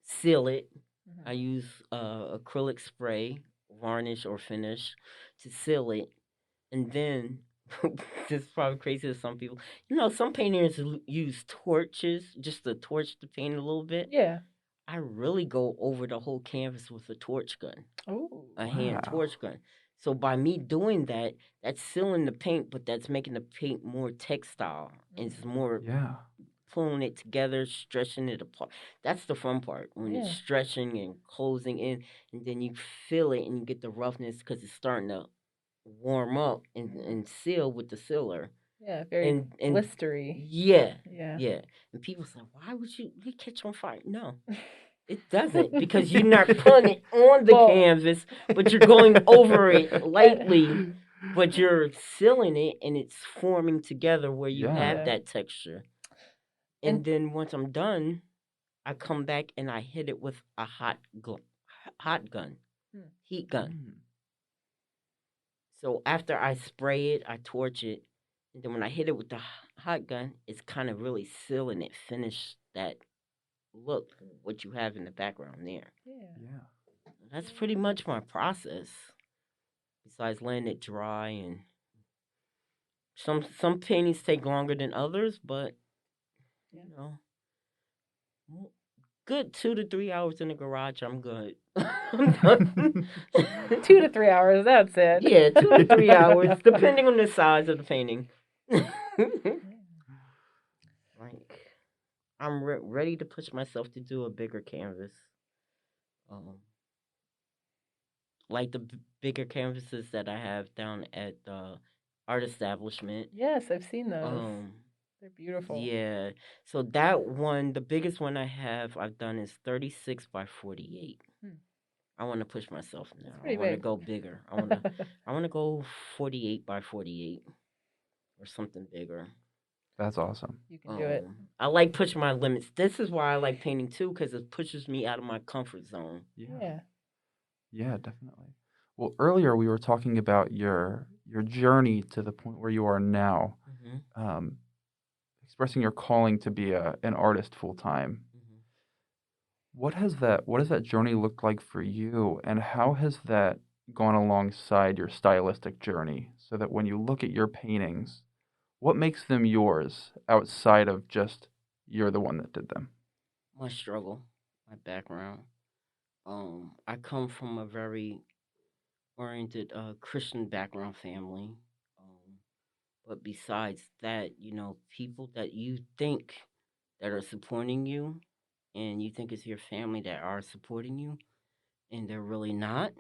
seal it. I use acrylic spray, varnish or finish, to seal it, and then this is probably crazy to some people. Some painters use torches just to torch the paint a little bit. Yeah. I really go over the whole canvas with a torch gun, Oh. a hand torch gun. So by me doing that, that's sealing the paint, but that's making the paint more textile. It's more Yeah. pulling it together, stretching it apart. That's the fun part, when it's stretching and closing in, and then you feel it and you get the roughness because it's starting to warm up and seal with the sealer. Yeah, very and blistery. Yeah. Yeah. And people say, why would you catch on fire? No. It doesn't, because you're not putting it on the canvas, but you're going over it lightly, but you're sealing it and it's forming together where you have that texture. And then once I'm done, I come back and I hit it with a heat gun. So after I spray it, I torch it, and then when I hit it with the hot gun, it's kind of really sealing it, finish that look, what you have in the background there. Yeah. That's pretty much my process. Besides letting it dry, and some paintings take longer than others, but good 2 to 3 hours in the garage, I'm good. I'm done. 2 to 3 hours, that's it. Yeah, 2 to 3 hours, depending on the size of the painting. Like, I'm ready to push myself to do a bigger canvas. Like the bigger canvases that I have down at the art establishment. Yes, I've seen those. They're beautiful. Yeah. So that one, the biggest one I've done is 36 by 48. I want to push myself now. I want to go bigger. I want to go 48 by 48 or something bigger. That's awesome. You can do it. I like pushing my limits. This is why I like painting too, because it pushes me out of my comfort zone. Yeah. Yeah, definitely. Well, earlier we were talking about your journey to the point where you are now. expressing your calling to be an artist full time. Mhm. What has that journey looked like for you, and how has that gone alongside your stylistic journey so that when you look at your paintings, what makes them yours outside of just you're the one that did them? My struggle, my background. I come from a very oriented Christian background family. Um, but besides that, people that you think that are supporting you, and you think it's your family that are supporting you, and they're really not.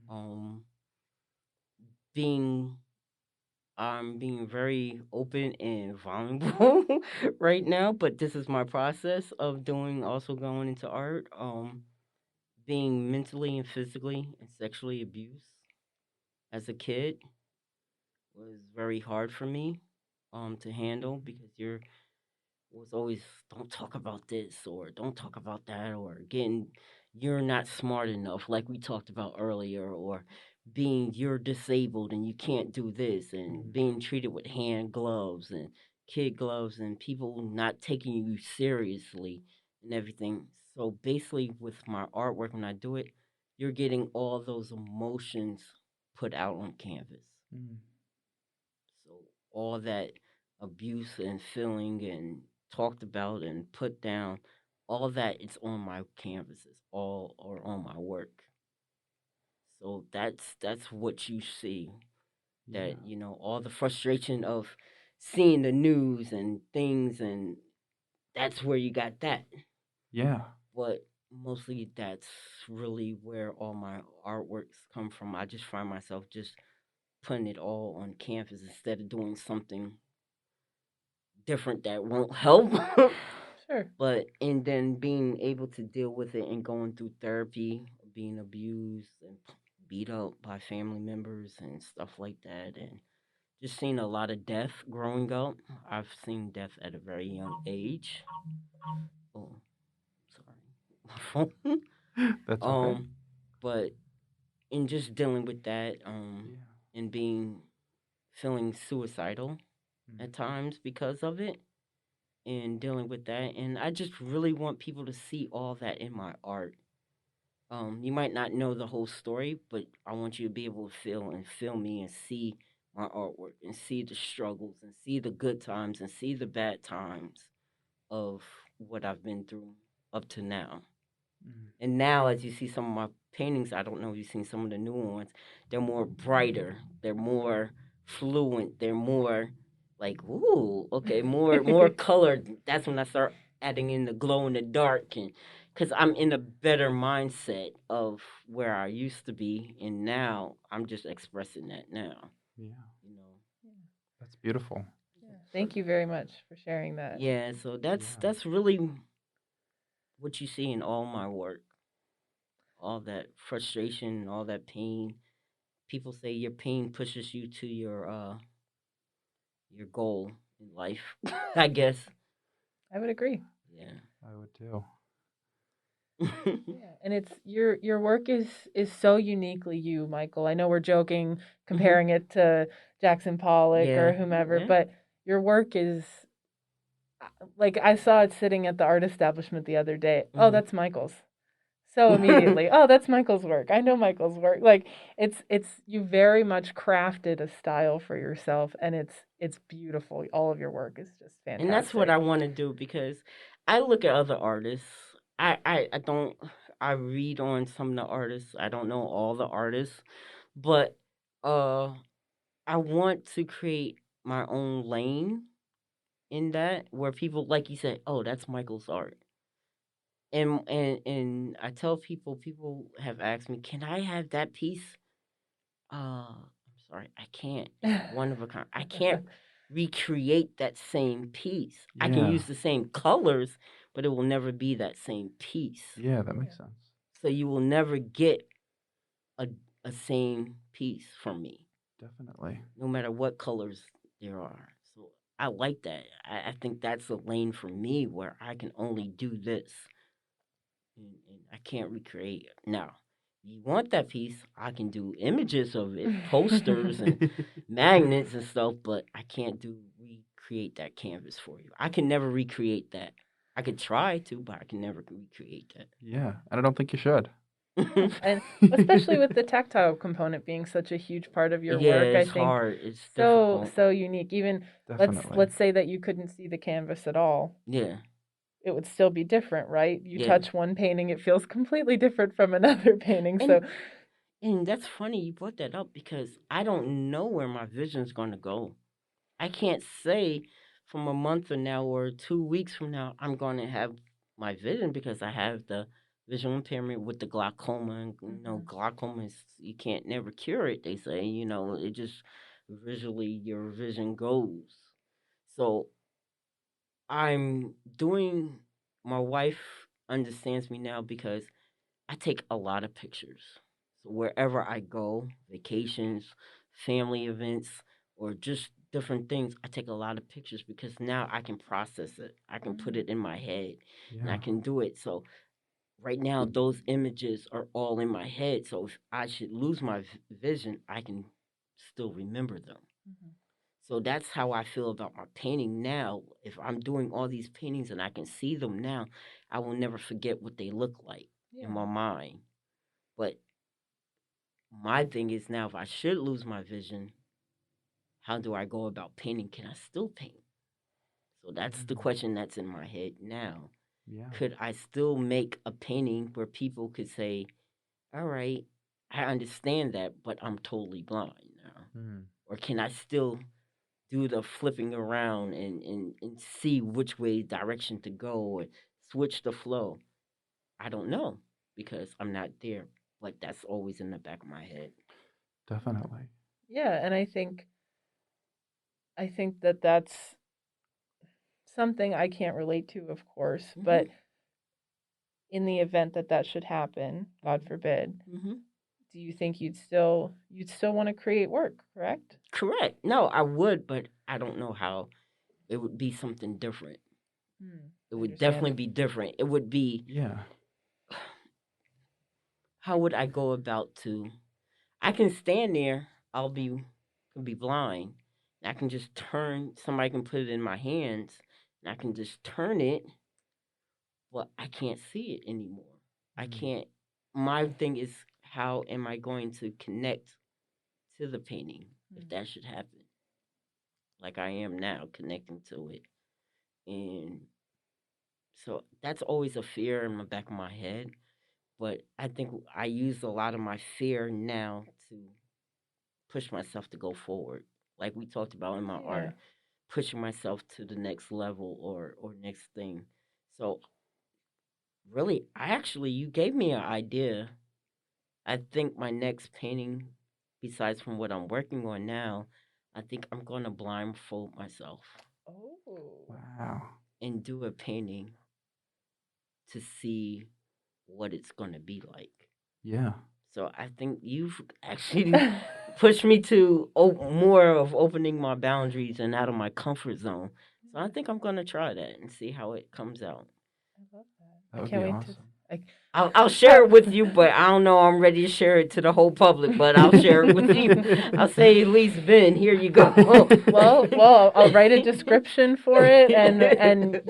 Um, being I'm being very open and vulnerable right now, but this is my process of also going into art. Being mentally and physically and sexually abused as a kid was very hard for me to handle because you're was always don't talk about this or don't talk about that or getting you're not smart enough like we talked about earlier or being you're disabled and you can't do this and Mhm. being treated with hand gloves and kid gloves and people not taking you seriously and everything. So basically with my artwork when I do it, you're getting all those emotions put out on canvas. Mm. So all that abuse and feeling and talked about and put down, all that is on my canvases, all or on my work. So that's what you see. Yeah. That all the frustration of seeing the news and things, and that's where you got that. Yeah. But mostly that's really where all my artworks come from. I just find myself just putting it all on canvas instead of doing something different that won't help. Sure. But and then being able to deal with it and going through therapy, being abused and beat up by family members and stuff like that, and just seeing a lot of death growing up. I've seen death at a very young age. Oh, sorry, my phone. That's okay. um, but in just dealing with that, Yeah. and being feeling suicidal Mm. at times because of it and dealing with that. And I just really want people to see all that in my art. You might not know the whole story, but I want you to be able to feel me and see my artwork and see the struggles and see the good times and see the bad times of what I've been through up to now. Mm. And now, as you see some of my paintings, I don't know if you've seen some of the newer ones, they're more brighter, they're more fluent, they're more like, ooh, okay, more colored. That's when I start adding in the glow in the dark, and because I'm in a better mindset of where I used to be, and now I'm just expressing that now, Yeah. you know. That's beautiful. Yeah. So Thank you very much for sharing that. yeah, so that's Yeah. that's really what you see in all my work, all that frustration, all that pain. People say your pain pushes you to your goal in life. I guess. I would agree. Yeah. I would too. Yeah, and it's your work is so uniquely you, Michael. I know we're joking Mhm. comparing it to Jackson Pollock or Yeah. whomever, Yeah. but your work is like I saw it sitting at the art establishment the other day. Oh, Mhm. that's Michael's. So immediately, oh, that's Michael's work. I know Michael's work. Like it's you very much crafted a style for yourself, and it's beautiful. All of your work is just And that's what I fantastic. want to do because I look at other artists. I don't. I read on some of the artists. I don't know all the artists, but uh, I want to create my own lane in that where people, like you said, oh, that's Michael's art. And I tell people have asked me, can I have that piece? I'm sorry, I can't. It's one of a kind. I can't recreate that same piece. I can Yeah. use the same colors, but it will never be that same piece. Yeah, that Yeah. makes sense. So you will never get a a same piece from me, Definitely. no matter what colors there are. So I like that. I think that's a lane for me where I can only do this. And I can't recreate it. Now, you want that piece, I can do images of it, posters and magnets and stuff, but I can't do create that canvas for you. I can never recreate that. I could try to, but I can never recreate that. Yeah, and I don't think you should. Yeah, and especially with the tactile component being such a huge part of your Yeah, work, I it's think hard. It's so difficult. so unique. Even Definitely. let's say that you couldn't see the canvas at all. Yeah, It would still be different, right? You yeah. touch one painting, it feels completely different from another painting. And So, and that's funny you brought that up because I don't know where my vision's gonna go. I can't say from a month from now or 2 weeks from now I'm gonna have my vision because I have the visual impairment with the glaucoma. And glaucoma is you can't never cure it. They say it just visually your vision goes. So I'm doing. My wife understands me now because I take a lot of pictures. So wherever I go, vacations, family events, or just different things, I take a lot of pictures because now I can process it. I can put it in my head and I Yeah, can do it. So right now, those images are all in my head. So if I should lose my vision, I can still remember them. mhm. So that's how I feel about my painting now. If I'm doing all these paintings and I can see them now, I will never forget what they look like in Yeah. my mind. But my thing is now, if I should lose my vision, how do I go about painting? Can I still paint? So that's the Mm, question that's in my head now. yeah. Could I still make a painting where people could say, all right, I understand that, but I'm totally blind now? Mm. Or can I still do the flipping around and see which way direction to go or switch the flow? I don't know because I'm not there, but that's always in the back of my head. Definitely. Yeah, and I think that that's something I can't relate to, of course, Hmm. but in the event that that should happen, God forbid, Hmm. do you think you'd still want to create work, correct? Correct. No, I would, but I don't know how. It would be something different. It I would understand. definitely be different. It would be, Yeah. how would I go about to? I can stand there. Can be blind. I can just turn. Somebody can put it in my hands, and I can just turn it, but I can't see it anymore. I Mm. can't. My thing is, how am I going to connect to the painting if Mm. that should happen? Like I am now, connecting to it, and so that's always a fear in the back of my head. But I think I use a lot of my fear now to push myself to go forward. Like we talked about in my Yeah. art, pushing myself to the next level or next thing. So really, you gave me an idea. I think my next painting, besides from what I'm working on now, I think I'm gonna blindfold myself Oh. Wow. and do a painting to see what it's gonna be like. Yeah. So I think you've actually pushed me to more of opening my boundaries and out of my comfort zone. So I think I'm gonna try that and see how it comes out. I love that. That I would can't be wait to. awesome. I, I'll share how, it with you, but I don't know I'm ready to share it to the whole public. But I'll share it with you. I'll say at least Ben, here you go. well, I'll write a description for it, and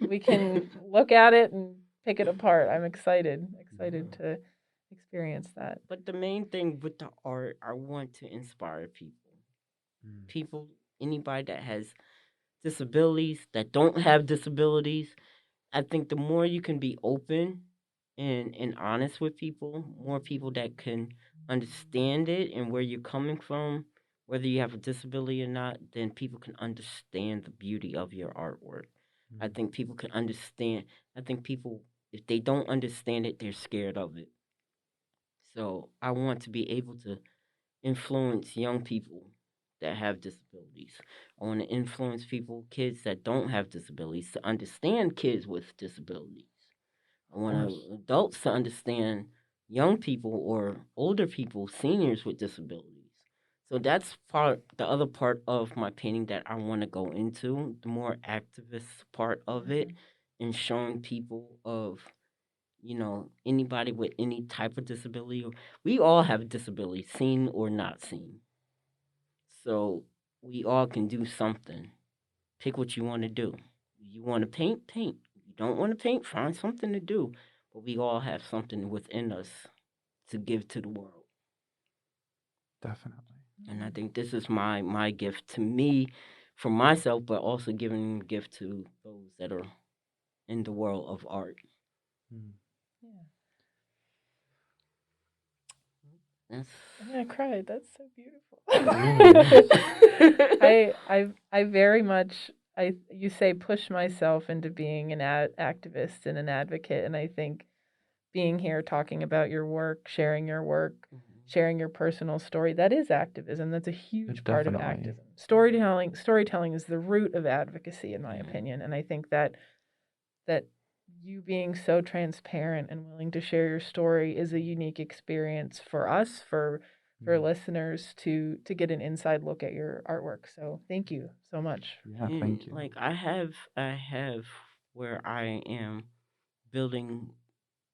we can look at it and pick it apart. I'm excited Yeah. to experience that. But the main thing with the art, I want to inspire people. Mm. People, anybody that has disabilities, that don't have disabilities, I think the more you can be open and honest with people, more people that can understand it and where you're coming from, whether you have a disability or not, then people can understand the beauty of your artwork. I Mm. think people can understand. I think people, if they don't understand it, they're scared of it. So I want to be able to influence young people that have disabilities. I want to influence kids that don't have disabilities, to understand kids with disabilities. I Of want course. adults to understand young people or older people, seniors with disabilities. So that's the other part of my painting that I want to go into, the more activist part of it, Mhm. and showing people of anybody with any type of disability. We all have disabilities, seen or not seen. So we all can do something. Pick what you want to do. You want to paint, paint. You don't want to paint, find something to do. But we all have something within us to give to the world. Definitely. And I think this is my gift to me, for myself, but also giving a gift to those that are in the world of art. Mm. Yeah. That's... I'm gonna cry. That's so beautiful. Mm. I very much you say push myself into being an activist and an advocate, and I think being here talking about your work, sharing your personal story, that is activism. That's a huge part of Definitely. activism. Storytelling is the root of advocacy, in my opinion, and I think that you being so transparent and willing to share your story is a unique experience for us, for listeners to get an inside look at your artwork. So thank you so much. Yeah, And thank you. like I have where I am building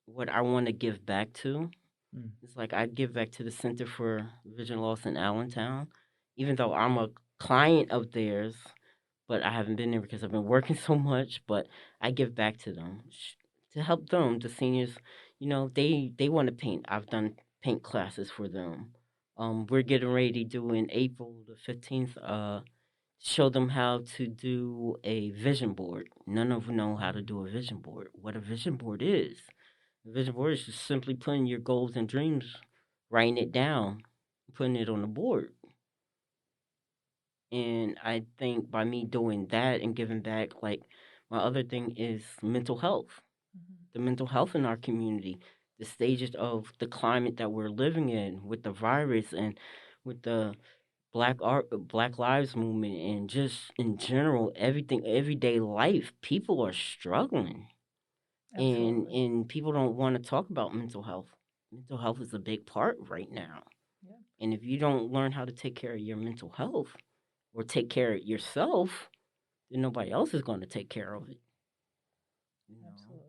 what I want to give back to. Mm. It's like I give back to the Center for Vision Loss in Allentown, even though I'm a client of theirs, but I haven't been there because I've been working so much. But I give back to them to help them, the seniors. You know, they want to paint. I've done paint classes for them. We're getting ready to do in April the 15th. Show them how to do a vision board. None of them know how to do a vision board. What a vision board is. A vision board is just simply putting your goals and dreams, writing it down, putting it on the board. And I think by me doing that and giving back, like my other thing is mental health. The mental health in our community, the stages of the climate that we're living in with the virus and with the Black Lives movement, and just in general, everything, everyday life, people are struggling. Absolutely. And people don't want to talk about mental health. Mental health is a big part right now. Yeah. And if you don't learn how to take care of your mental health or take care of yourself, then nobody else is going to take care of it. You know? Absolutely.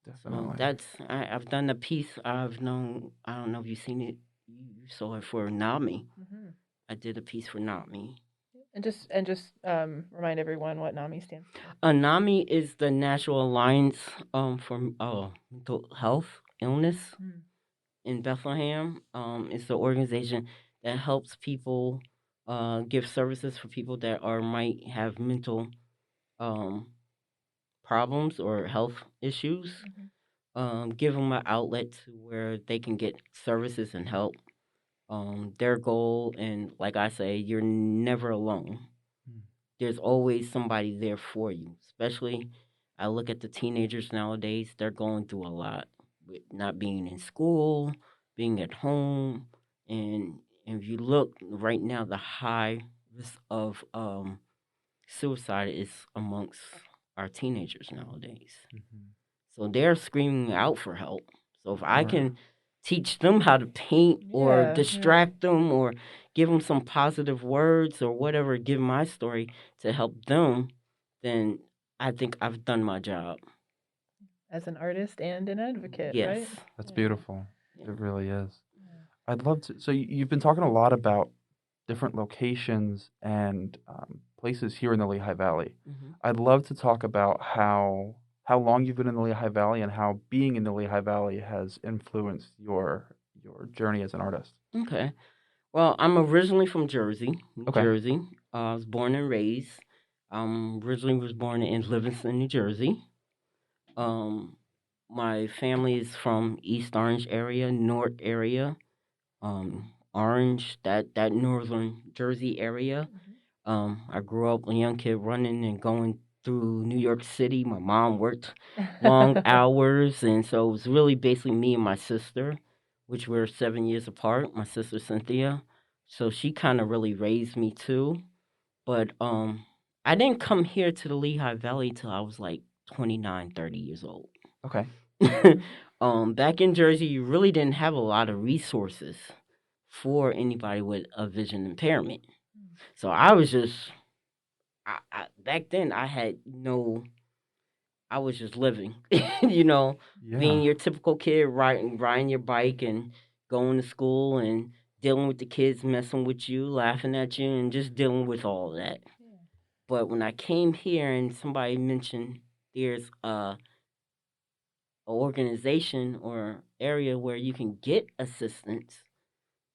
So Definitely. I've done a piece. I've known. I don't know if you've seen it. You saw it for NAMI. Mm-hmm. I did a piece for NAMI. And just remind everyone what NAMI stands for. NAMI is the National Alliance for Mental Health Illness in Bethlehem. It's the organization that helps people give services for people that might have mental um, problems or health issues. Give them an outlet to where they can get services and help. Their goal, and like I say, you're never alone. There's always somebody there for you. Especially, I look at the teenagers nowadays, they're going through a lot with not being in school, being at home. And if you look right now, the high risk of suicide is amongst our teenagers nowadays. So they're screaming out for help. So if I can teach them how to paint or distract them or give them some positive words or whatever, give my story to help them, then I think I've done my job. As an artist and an advocate, Yes. right? That's beautiful. Yeah. It really is. I'd love to. So you've been talking a lot about different locations and places here in the Lehigh Valley. I'd love to talk about how long you've been in the Lehigh Valley and how being in the Lehigh Valley has influenced your journey as an artist. Okay. Well, I'm originally from Jersey, New Okay. Jersey. I was born and raised. Originally was born in Livingston, New Jersey. My family is from East Orange area, North area, Orange, that northern Jersey area. I grew up a young kid running and going through New York City. My mom worked long hours, and so it was really basically me and my sister, which we're 7 years apart. My sister Cynthia, so she kind of really raised me too. But I didn't come here to the Lehigh Valley till I was like 29, 30 years old. Okay. Back in Jersey, you really didn't have a lot of resources for anybody with a vision impairment. So I was just, back then I had I was just living, being your typical kid, riding your bike and going to school and dealing with the kids messing with you, laughing at you, and just dealing with all that. But when I came here and somebody mentioned there's a organization or area where you can get assistance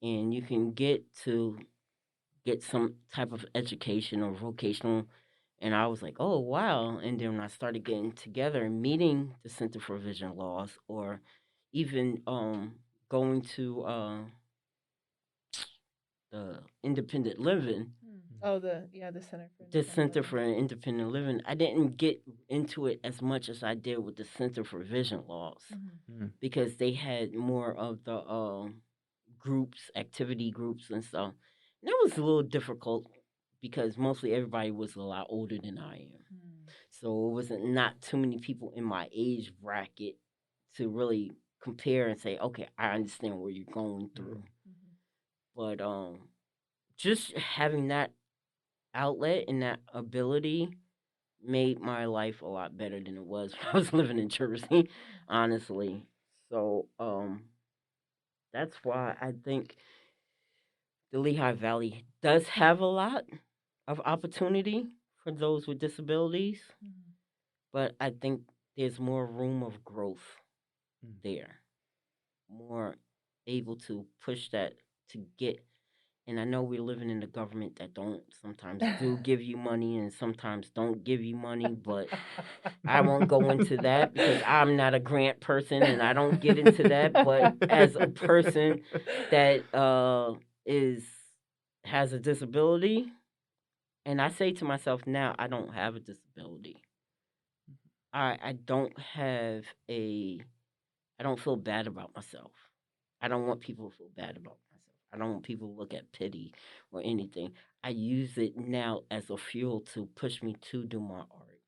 and you can get some type of education or vocational. And I was like, oh, wow. And then when I started getting together and meeting the Center for Vision Loss, or even going to the independent living, Oh, the Center for the Independent Center Living. for Independent Living, I didn't get into it as much as I did with the Center for Vision Loss because they had more of the groups, activity groups and stuff. And that was a little difficult because mostly everybody was a lot older than I am. So it wasn't not too many people in my age bracket to really compare and say, okay, I understand what you're going through. But just having that outlet and that ability made my life a lot better than it was when I was living in Jersey, honestly. So that's why I think the Lehigh Valley does have a lot of opportunity for those with disabilities, but I think there's more room of growth there, more able to push that to get. And I know we're living in a government that don't sometimes do give you money and sometimes don't give you money, but I won't go into that because I'm not a grant person and I don't get into that. But as a person that is has a disability, and I say to myself now, I don't have a disability. I don't have a I don't feel bad about myself. I don't want people to feel bad about myself. I don't want people to look at pity or anything. I use it now as a fuel to push me to do my art,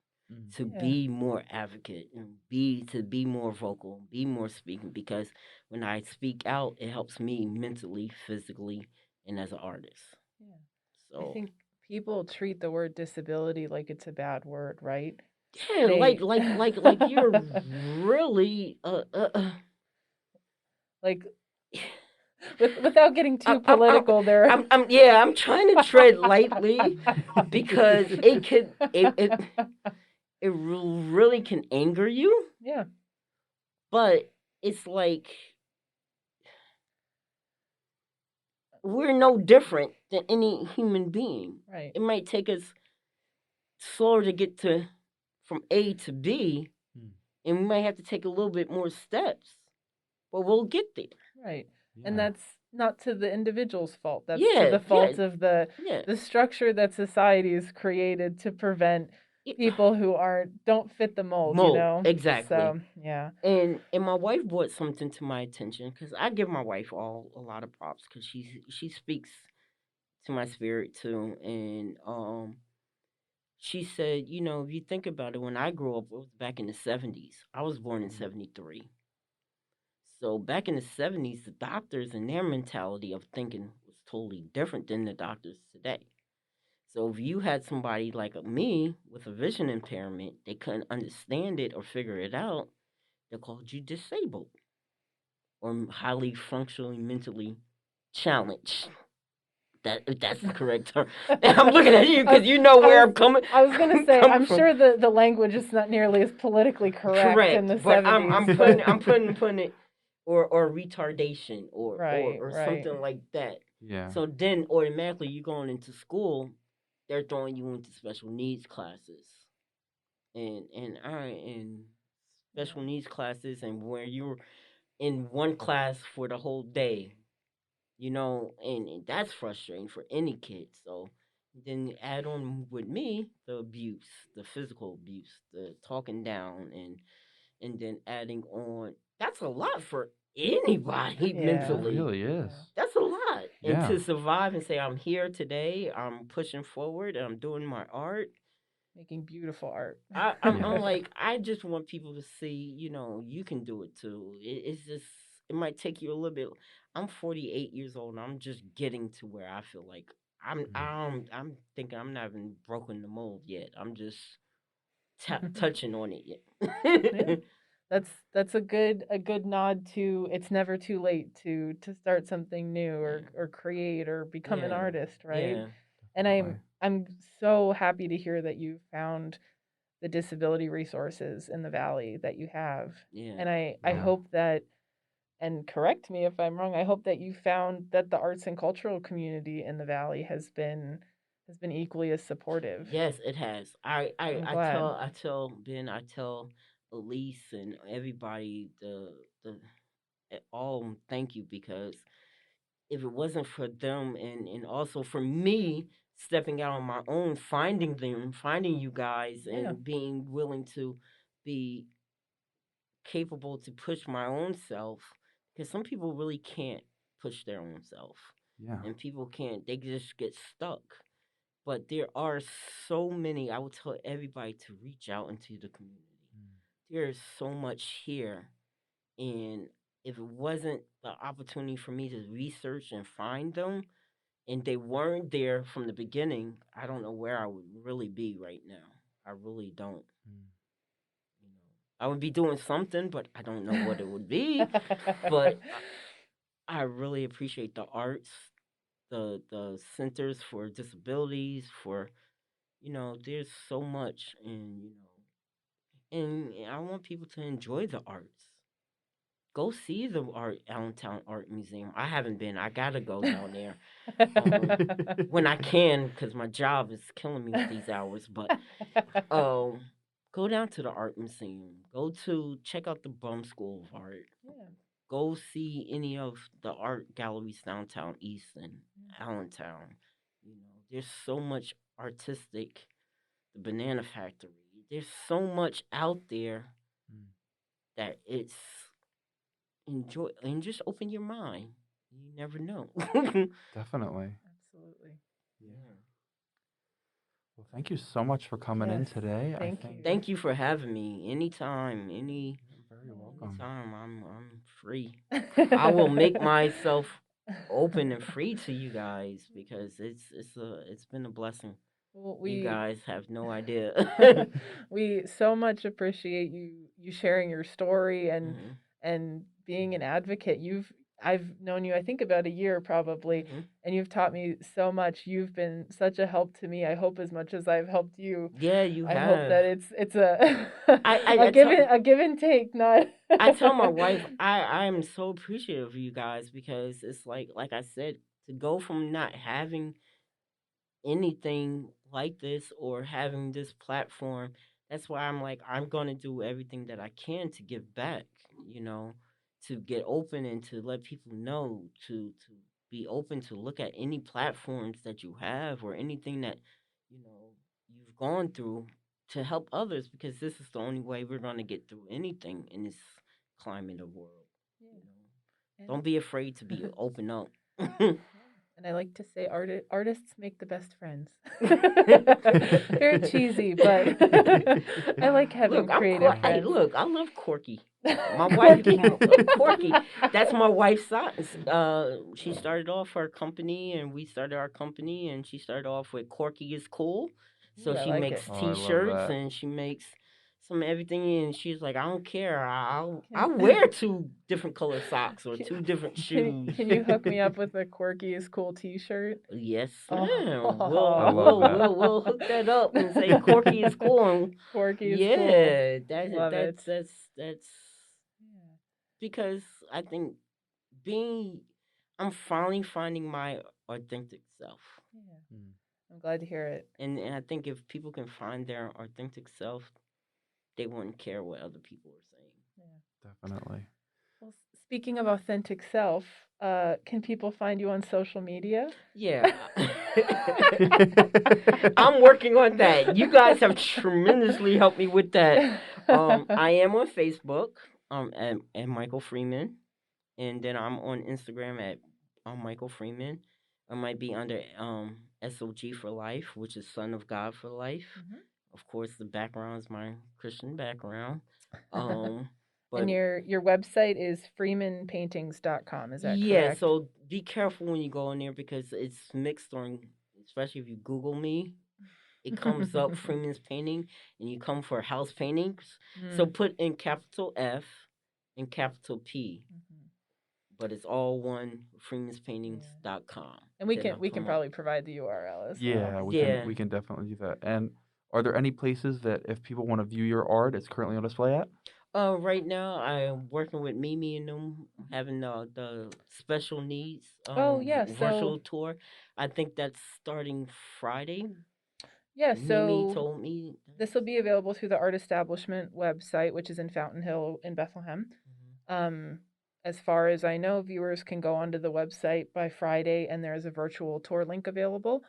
to be more advocate and be more vocal, be more speaking because when I speak out, it helps me mentally, physically, and as an artist. Yeah. So I think people treat the word disability like it's a bad word, right? yeah, They like you're really like without getting too I'm, political there. I'm trying to tread lightly because it really can anger you, Yeah. but it's like we're no different than any human being. Right. It might take us slower to get to from A to B, and we might have to take a little bit more steps, but we'll get there. Right. And that's not to the individual's fault. That's to Yeah, the fault of the yeah. structure that society has created to prevent people who don't fit the mold, you know? Exactly. So, yeah. And my wife brought something to my attention because I give my wife a lot of props because she speaks to my spirit too. And she said, you know, if you think about it, when I grew up, it was back in the 70s. I was born in 73. So back in the 70s, the doctors and their mentality of thinking was totally different than the doctors today. So if you had somebody like me with a vision impairment, they couldn't understand it or figure it out, they called you disabled or highly functionally mentally challenged. That's the correct term. And I'm looking at you because you know where I'm coming. I was gonna say, I'm from. sure the language is not nearly as politically correct in the but 70s. I'm putting it or retardation or Right, something like that. Yeah. So then automatically you going into school, they're throwing you into special needs classes, and special needs classes, and where you're in one class for the whole day, you know, and that's frustrating for any kid. So then add on with me the abuse, the physical abuse, the talking down, and then adding on that's a lot for anybody mentally. It really is. That's a lot. And Yeah. to survive and say I'm here today, I'm pushing forward, and I'm doing my art. Making beautiful art. I'm like, I just want people to see, you know, you can do it too. It's just, it might take you a little bit. I'm 48 years old, and I'm just getting to where I feel like I'm thinking I'm not even broken the mold yet. I'm just touching on it Yeah. yet. That's a good nod to it's never too late to start something new or create or become an artist, right? Yeah. And I'm so happy to hear that you found the disability resources in the valley that you have. Yeah. And I Yeah. hope that, and correct me if I'm wrong, I hope that you found that the arts and cultural community in the valley has been equally as supportive. Yes, it has. I'm glad. I tell Ben, I tell Elise and everybody the all thank you, because if it wasn't for them, and also for me stepping out on my own, finding them, finding you guys, Yeah. and being willing to be capable to push my own self, because some people really can't push their own self, Yeah. and people can't, they just get stuck. But there are so many, I would tell everybody to reach out into the community. There is so much here, and if it wasn't the opportunity for me to research and find them, and they weren't there from the beginning, I don't know where I would really be right now. I really don't. Mm. You know, I would be doing something, but I don't know what it would be. But I really appreciate the arts, the centers for disabilities, for, there's so much, and I want people to enjoy the arts. Go see the Allentown Art Museum. I haven't been. I gotta go down there when I can, because my job is killing me with these hours. But um, go down to the art museum. Go to check out the Bum School of Art. Yeah. Go see any of the art galleries downtown Easton, Allentown. There's so much artistic. The Banana Factory. There's so much out there Mm. that it's enjoy, and just open your mind. You never know. Definitely. Absolutely. Yeah. Well, thank you so much for coming in Yes. today. I Thank think you. Thank you for having me. Anytime, you're very welcome. anytime, I'm free. I will make myself open and free to you guys, because it's been a blessing. Well, You we guys have no idea. we so much appreciate you sharing your story Mhm, and being an advocate. I've known you, I think, about a year probably, mhm. and you've taught me so much. You've been such a help to me. I hope as much as I've helped you. Yeah, you I hope have. that it's a I tell a give and take, not I tell my wife I am so appreciative of you guys, because it's like I said, to go from not having anything like this, or having this platform. That's why I'm like, I'm gonna do everything that I can to give back, you know, to get open and to let people know, to be open to look at any platforms that you have, or anything that, you've gone through, to help others, because this is the only way we're gonna get through anything in this climate of world. You Yeah. know. And Don't be afraid to be open up. and I like to say artists make the best friends. Very cheesy, but I like having Look, creative Hey, friends. look, I love Corky. My wife, Corky. That's my wife's son. She started off her company, and we started our company, and she started off with Corky is cool. So Ooh, I she like makes it. Oh, I love T-shirts, that. and she makes some everything, and she's like, I don't care. I'll Can, wear two different color socks, or two different shoes. can you hook me up with a quirky is cool T-shirt? Yes, ma'am. I Oh, love that. We'll hook that up and say Corky is cool. And quirky is cool. yeah, Love it. that's because I think being I'm finally finding my authentic self. Yeah, Mm. I'm glad to hear it. And I think if people can find their authentic self, they wouldn't care what other people are saying. Yeah. Definitely. Well, speaking of authentic self, can people find you on social media? Yeah. I'm working on that. You guys have tremendously helped me with that. I am on Facebook, at Michael Freeman, and then I'm on Instagram at Michael Freeman. I might be under SOG for Life, which is Son of God for Life. Mhm. Of course, the background is my Christian background. Um, but And your website is freemanpaintings.com, is that yeah, correct? so be careful when you go in there, because it's mixed on, especially if you Google me, it comes up Freeman's Painting, and you come for house paintings. So Mm. put in capital F and capital P. Mhm. but it's all one, freemanspaintings.com. And we can probably provide the URL as Yeah, well. we can definitely do that. And are there any places that if people want to view your art, it's currently on display at? Right now I'm working with Mimi and them having the special needs Oh yeah, virtual so tour. I think that's starting Friday. yeah, Mimi so told me. this will be available through the Art Establishment website, which is in Fountain Hill in Bethlehem. Um, as far as I know, viewers can go onto the website by Friday, and there's a virtual tour link available.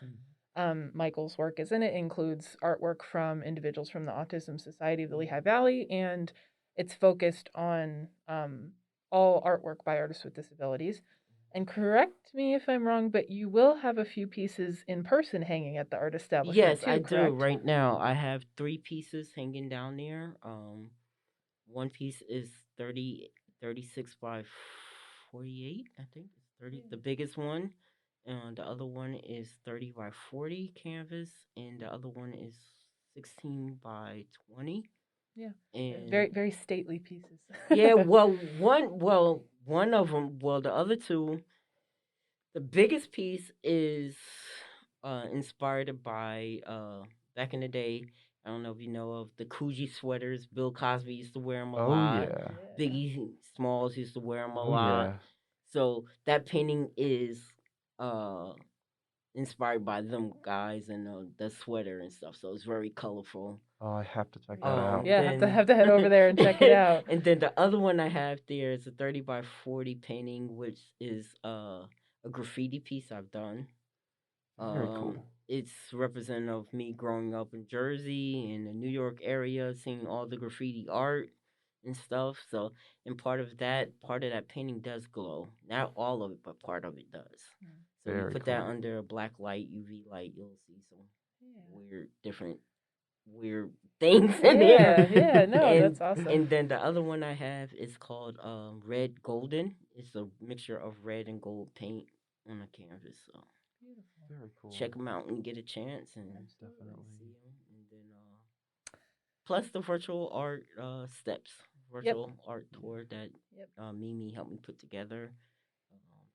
Michael's work is in it. Includes artwork from individuals from the Autism Society of the Lehigh Valley, and it's focused on all artwork by artists with disabilities. And correct me if I'm wrong, but you will have a few pieces in person hanging at the art establishment Yes, too, I do. correct? Right now, I have 3 pieces hanging down there. One piece is 36 by 48, I think. 30, the biggest one. And the other one is 30 by 40 canvas, and the other one is 16 by 20. Yeah, And very very stately pieces. yeah, one of them, the other two, the biggest piece is inspired by back in the day. I don't know if you know of the Coogee sweaters. Bill Cosby used to wear them a Oh lot. yeah. Biggie Smalls used to wear them a Oh lot. yeah. So that painting is uh inspired by them guys and the sweater and stuff. So it's very colorful. Oh, I have to check that out. Yeah, have to head over there and check it out. And then the other one I have there is a 30 by 40 painting, which is a graffiti piece I've done. Very cool. It's representative of me growing up in Jersey, in the New York area, seeing all the graffiti art and stuff. So, and part of that painting does glow. Not all of it, but part of it does. So you Very put cool. that under a black light, UV light, you'll see some weird things in there. Yeah, no, And, that's awesome. and then the other one I have is called Red Golden. It's a mixture of red and gold paint on a canvas. So Very cool. check them out when you get a chance, and Definitely. see them. And then plus the virtual art steps, virtual art tour that Mimi helped me put together.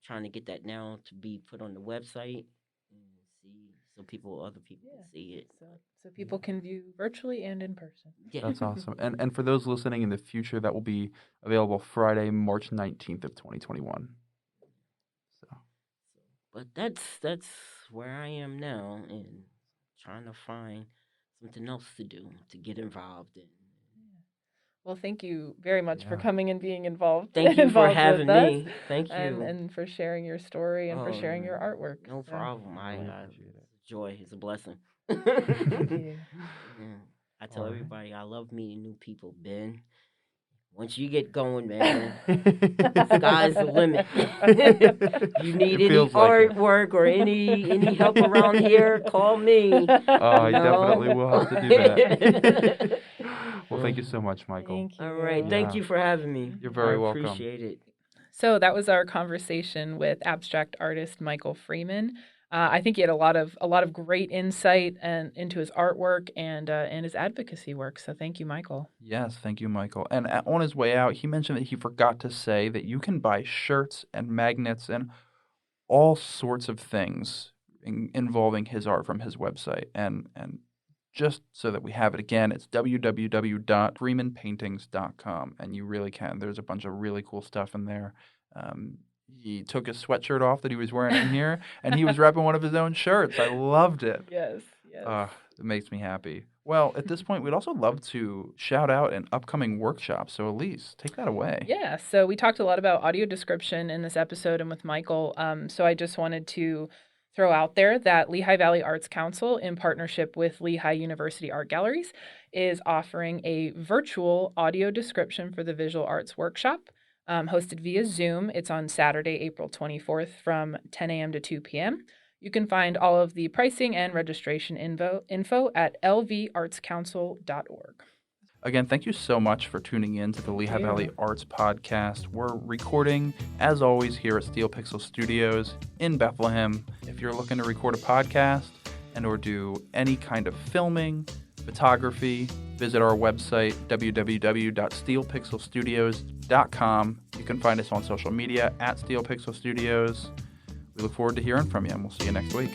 Trying to get that now to be put on the website and see so other people can see it. So people can view virtually and in person. Yeah. That's awesome. And for those listening in the future, that will be available Friday, March 19th of 2021. So. But that's where I am now, and trying to find something else to do to get involved in. Well, thank you very much for coming and being involved. Thank you for involved having with us, me. Thank you. and for sharing your story and for sharing your artwork. No problem. I appreciate it. Joy is a blessing. Thank you. I tell everybody I love meeting new people, Ben. Once you get going, man, sky's the limit. You need any artwork or any help around here, call me. Oh, I definitely will have to do that. Well, thank you so much, Michael. Thank you. All right, thank you for having me. You're very welcome. I appreciate it. So that was our conversation with abstract artist Michael Freeman. I think he had a lot of great insight into his artwork and his advocacy work. So thank you, Michael. Yes, thank you, Michael. And on his way out, he mentioned that he forgot to say that you can buy shirts and magnets and all sorts of things involving his art from his website. And just so that we have it again, it's www.freemanpaintings.com, and you really can. There's a bunch of really cool stuff in there. He took his sweatshirt off that he was wearing in here, and he was repping one of his own shirts. I loved it. Yes. It makes me happy. Well, at this point, we'd also love to shout out an upcoming workshop. So, Elise, take that away. Yeah, so we talked a lot about audio description in this episode and with Michael. So I just wanted to throw out there that Lehigh Valley Arts Council, in partnership with Lehigh University Art Galleries, is offering a virtual audio description for the Visual Arts Workshop. Hosted via Zoom. It's on Saturday, April 24th from 10 a.m. to 2 p.m. You can find all of the pricing and registration info at lvartscouncil.org. Again, thank you so much for tuning in to the Lehigh Valley Arts Podcast. We're recording, as always, here at Steel Pixel Studios in Bethlehem. If you're looking to record a podcast and or do any kind of filming, photography, visit our website, www.steelpixelstudios.com. You can find us on social media at Steel Pixel Studios. We look forward to hearing from you, and we'll see you next week.